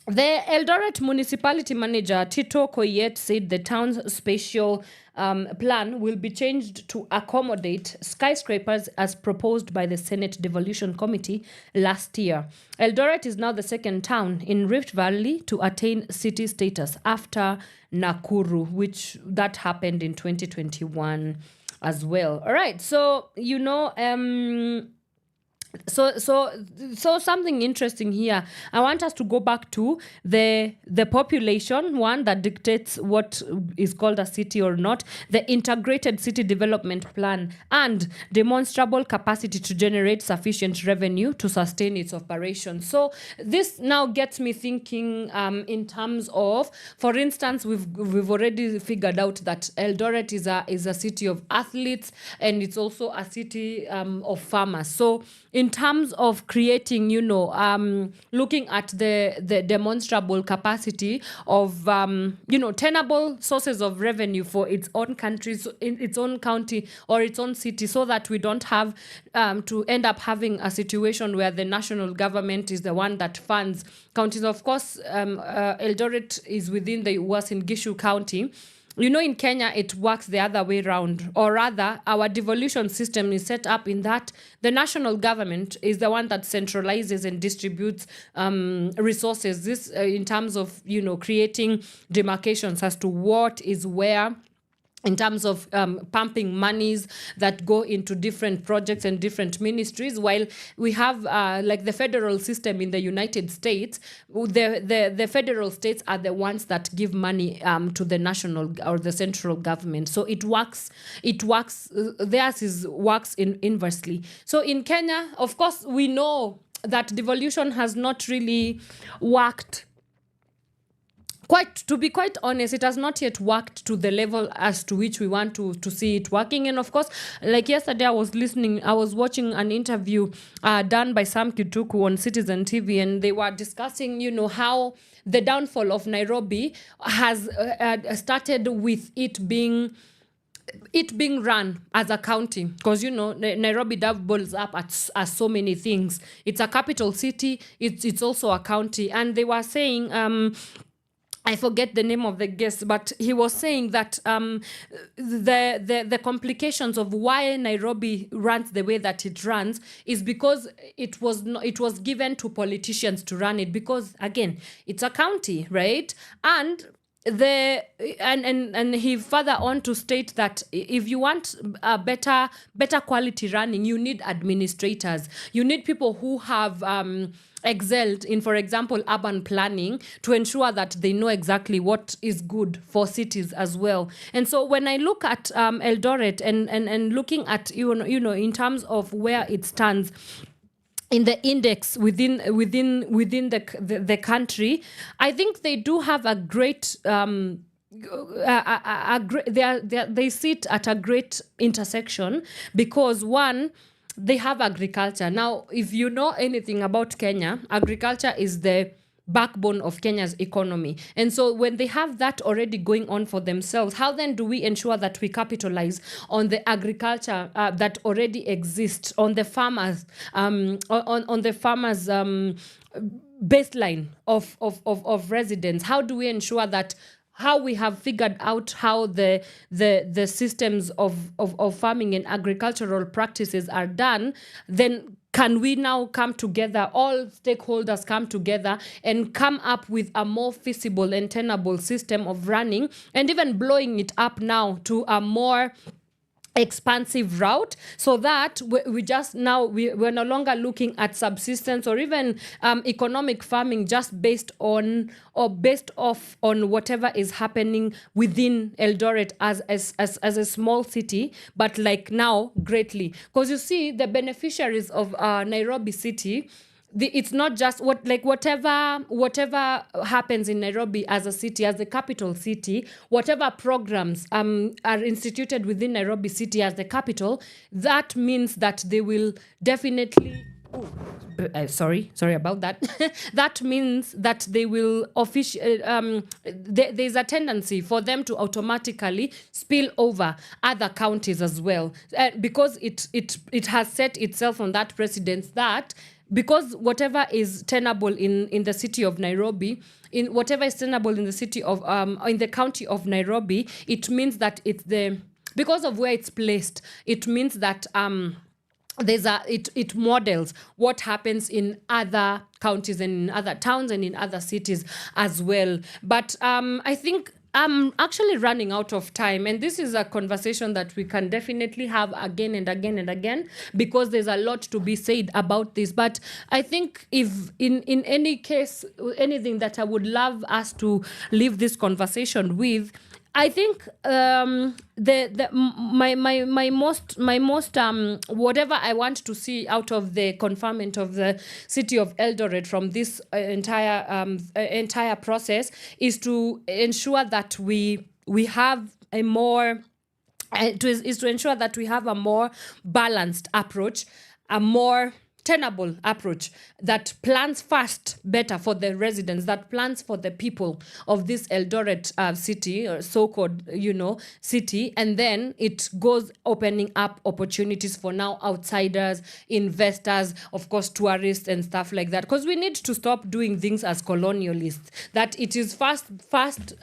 S4: the Eldoret municipality manager Tito Koyet said the town's spatial plan will be changed to accommodate skyscrapers as proposed by the Senate Devolution Committee last year. Eldoret is now the second town in Rift Valley to attain city status after Nakuru, which that happened in 2021 as well. All right, so So something interesting here. I want us to go back to the population one that dictates what is called a city or not, the integrated city development plan, and demonstrable capacity to generate sufficient revenue to sustain its operations. So this now gets me thinking in terms of, for instance, we've already figured out that Eldoret is a city of athletes and it's also a city of farmers. So in terms of creating, looking at the demonstrable capacity of, tenable sources of revenue for its own countries, in its own county or its own city, so that we don't have to end up having a situation where the national government is the one that funds counties. Of course, Eldoret is within the Uasin Gishu County. In Kenya, it works the other way around, or rather, our devolution system is set up in that the national government is the one that centralizes and distributes resources. This, in terms of, creating demarcations as to what is where, in terms of pumping monies that go into different projects and different ministries, while we have like the federal system in the United States, the federal states are the ones that give money to the national or the central government. So it works, theirs works inversely. So in Kenya, of course, we know that devolution has not really worked. To be quite honest, it has not yet worked to the level as to which we want to see it working. And of course, like yesterday, I was watching an interview done by Sam Kituku on Citizen TV, and they were discussing, how the downfall of Nairobi has started with it being run as a county, because Nairobi doubles up as so many things. It's a capital city. It's also a county, and they were saying I forget the name of the guest, but he was saying that the complications of why Nairobi runs the way that it runs is because it was given to politicians to run it, because again it's a county, right? And the and he further on to state that if you want a better quality running, you need administrators, you need people who have excelled in, for example, urban planning, to ensure that they know exactly what is good for cities as well. And so when I look at Eldoret and looking at in terms of where it stands in the index within the country, I think they do have a great they sit at a great intersection, because one, they have agriculture. Now, if you know anything about Kenya, agriculture is the backbone of Kenya's economy. And so when they have that already going on for themselves, how then do we ensure that we capitalize on the agriculture that already exists, on the farmers, on the farmers' baseline of residents? How do we ensure that how we have figured out how the systems of farming and agricultural practices are done, then can we now come together, all stakeholders come together and come up with a more feasible and tenable system of running, and even blowing it up now to a more expansive route, so that we're no longer looking at subsistence or even economic farming just based off on whatever is happening within Eldoret as a small city, but like now greatly, because you see the beneficiaries of Nairobi city. It's not just whatever happens in Nairobi as a city, as the capital city, whatever programs are instituted within Nairobi city as the capital, that means that they will definitely sorry about that. That means that they will there's a tendency for them to automatically spill over other counties as well, because it has set itself on that precedence that because whatever is tenable in the city of Nairobi, in whatever is tenable in the city of in the county of Nairobi, it means that because of where it's placed, it means that it models what happens in other counties and in other towns and in other cities as well. But I think I'm actually running out of time, and this is a conversation that we can definitely have again and again and again, because there's a lot to be said about this. But I think if in any case, anything that I would love us to leave this conversation with, I think my most whatever I want to see out of the conferment of the city of Eldoret from this entire process is to ensure that we have a more to ensure that we have a more balanced approach, a more tenable approach that plans first better for the residents, that plans for the people of this Eldoret city, or so-called, city, and then it goes opening up opportunities for now outsiders, investors, of course, tourists and stuff like that. Because we need to stop doing things as colonialists, that it is fast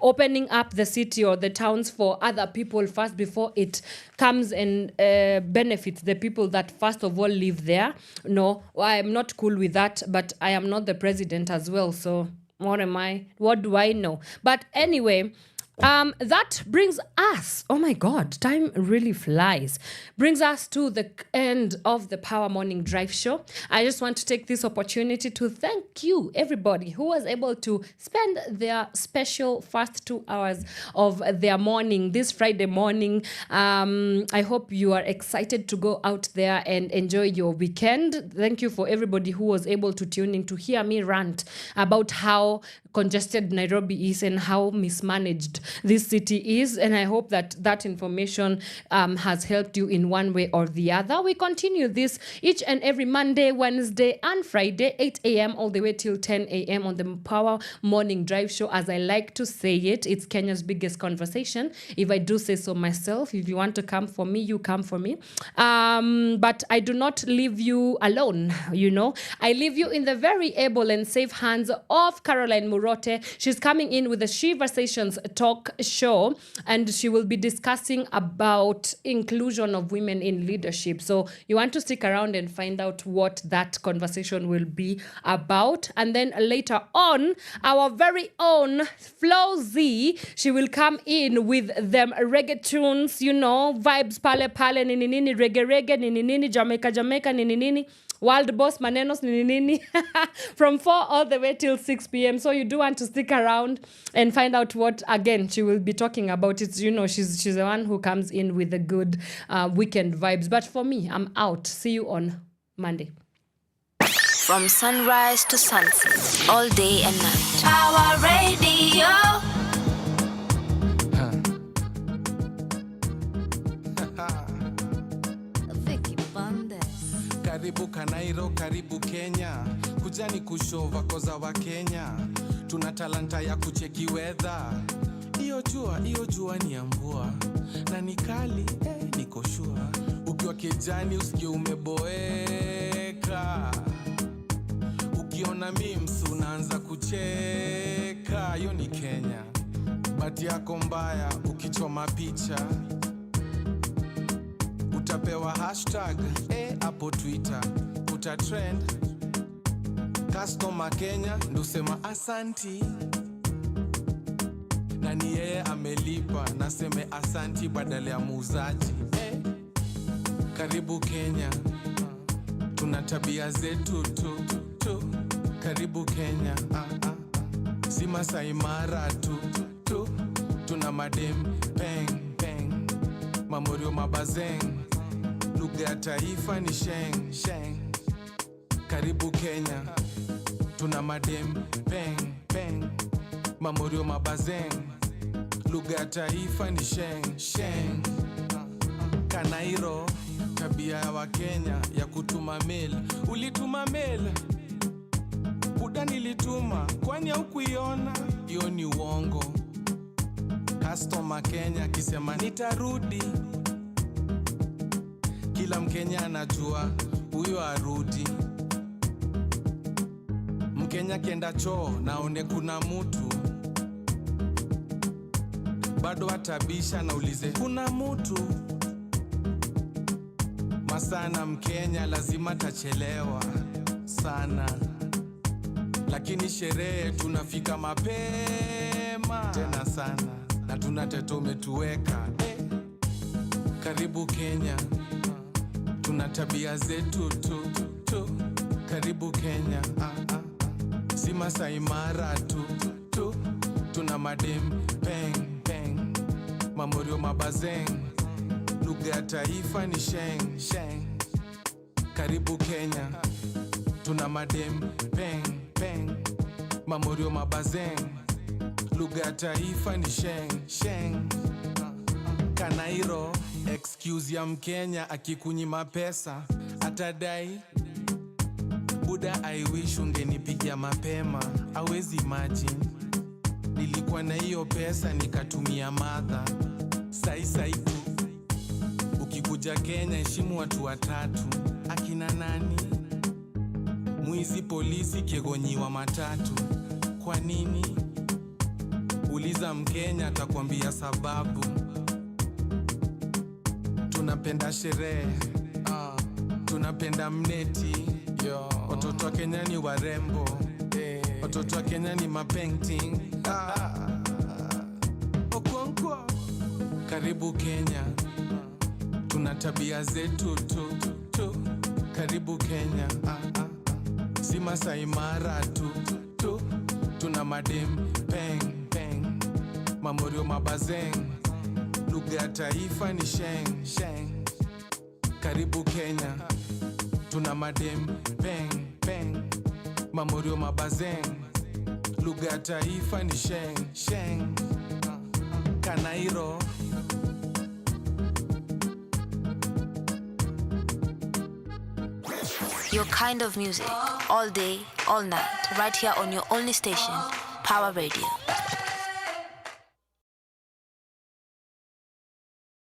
S4: opening up the city or the towns for other people first before it comes and benefits the people that first of all live there. No, I am not cool with that, but I am not the president as well, so what am I? What do I know? But anyway, that brings us, oh my God, time really flies, brings us to the end of the Power Morning Drive Show. I just want to take this opportunity to thank you, everybody who was able to spend their special first 2 hours of their morning, this Friday morning. I hope you are excited to go out there and enjoy your weekend. Thank you for everybody who was able to tune in to hear me rant about how congested Nairobi is and how mismanaged this city is. And I hope that information has helped you in one way or the other. We continue this each and every Monday, Wednesday, and Friday, 8 a.m. all the way till 10 a.m. on the Power Morning Drive Show. As I like to say it's Kenya's biggest conversation, if I do say so myself. If you want to come for me, you come for me. But I do not leave you alone, I leave you in the very able and safe hands of Caroline Murote. She's coming in with the Shiversations talk show, and she will be discussing about inclusion of women in leadership. So you want to stick around and find out what that conversation will be about. And then later on, our very own Flo Z, she will come in with them reggae tunes, vibes pale nini nini, reggae nini nini, Jamaica nini nini, Wild Boss Manenos nini nini from 4 all the way till 6 p.m. So you do want to stick around and find out what, again, she will be talking about. It's, she's the one who comes in with the good weekend vibes. But for me, I'm out. See you on Monday.
S1: From sunrise to sunset, all day and night. Power Radio. Vicky Bandes.
S13: Karibu Kanairo, karibu Kenya. Kujani kushova koza wa Kenya. Tuna talanta ya kucheki weather. Iyo jua ni ya mvua. Na ni kali, niko sure. Ukiwa kijani usikie umeboeka. Ukiona memes unaanza kucheka. Yo ni Kenya. Bati yako mbaya ukichoma picha. Utapewa hashtag hapo Twitter. Utatrend. Customer Kenya ndusema asanti. Na ni yeye amelipa, naseme asanti badala ya muuzaji. Karibu Kenya. Tuna tabia zetu tu. Karibu Kenya. Si Masai Mara tu. Tuna madem peng. Mamorio mabazeng. Lugha ya taifa ni sheng. Karibu Kenya. Tuna madem peng. Mamorio mabazeng. Lugha ya taifa ni sheng. Kanairo. Tabia ya Wakenya ya kutuma mail. Ulituma mail? Buda nilituma, kwani haukuiona? Hiyo ni uongo. Customer Kenya kisema nitarudi. Kila Mkenya anajua huyo arudi. Mkenya kienda choo naone kuna mtu. Bado atabisha na ulize kuna mtu. Masana Mkenya lazima tachelewa sana. Lakini sherehe tunafika mapema tena sana. Na tunateto umetuweka. Karibu Kenya. Tuna tabia zetu tu. Karibu Kenya. Si Masai Mara tu. Tuna madem peng. Mamorio mabazeng. Lugha ya taifa ni sheng. Karibu Kenya. Tuna madem peng. Mamorio mabazeng. Lugha ya taifa ni sheng. Kanairo. Excuse ya Mkenya akikunyima pesa atadai. Buda I wish ungenipigia mapema. Hawezi imagine. Nilikuwa na hiyo pesa nikatumia madha. Sai tu. Ukikuja Kenya heshimu watu watatu. Akina nani? Mwizi, polisi, kegonyiwa matatu. Kwa nini? Uliza Mkenya atakwambia sababu. Tunapenda sherehe. Tunapenda mneti. Watoto wa Kenya ni warembo. Watoto wa Kenya ni mapainting. Okonkwo. Karibu Kenya. Tuna tabia zetu tu. Karibu Kenya. Si Masai Mara tu. Tuna madem peng. Mamorio mabazeng. Lugha ya taifa ni sheng. Karibu Kenya. Tuna madem peng. Mamorio mabazeng. Lugha ya taifa ni sheng. Kanairo.
S1: Your kind of music, all day, all night, right here on your only station, Power Radio.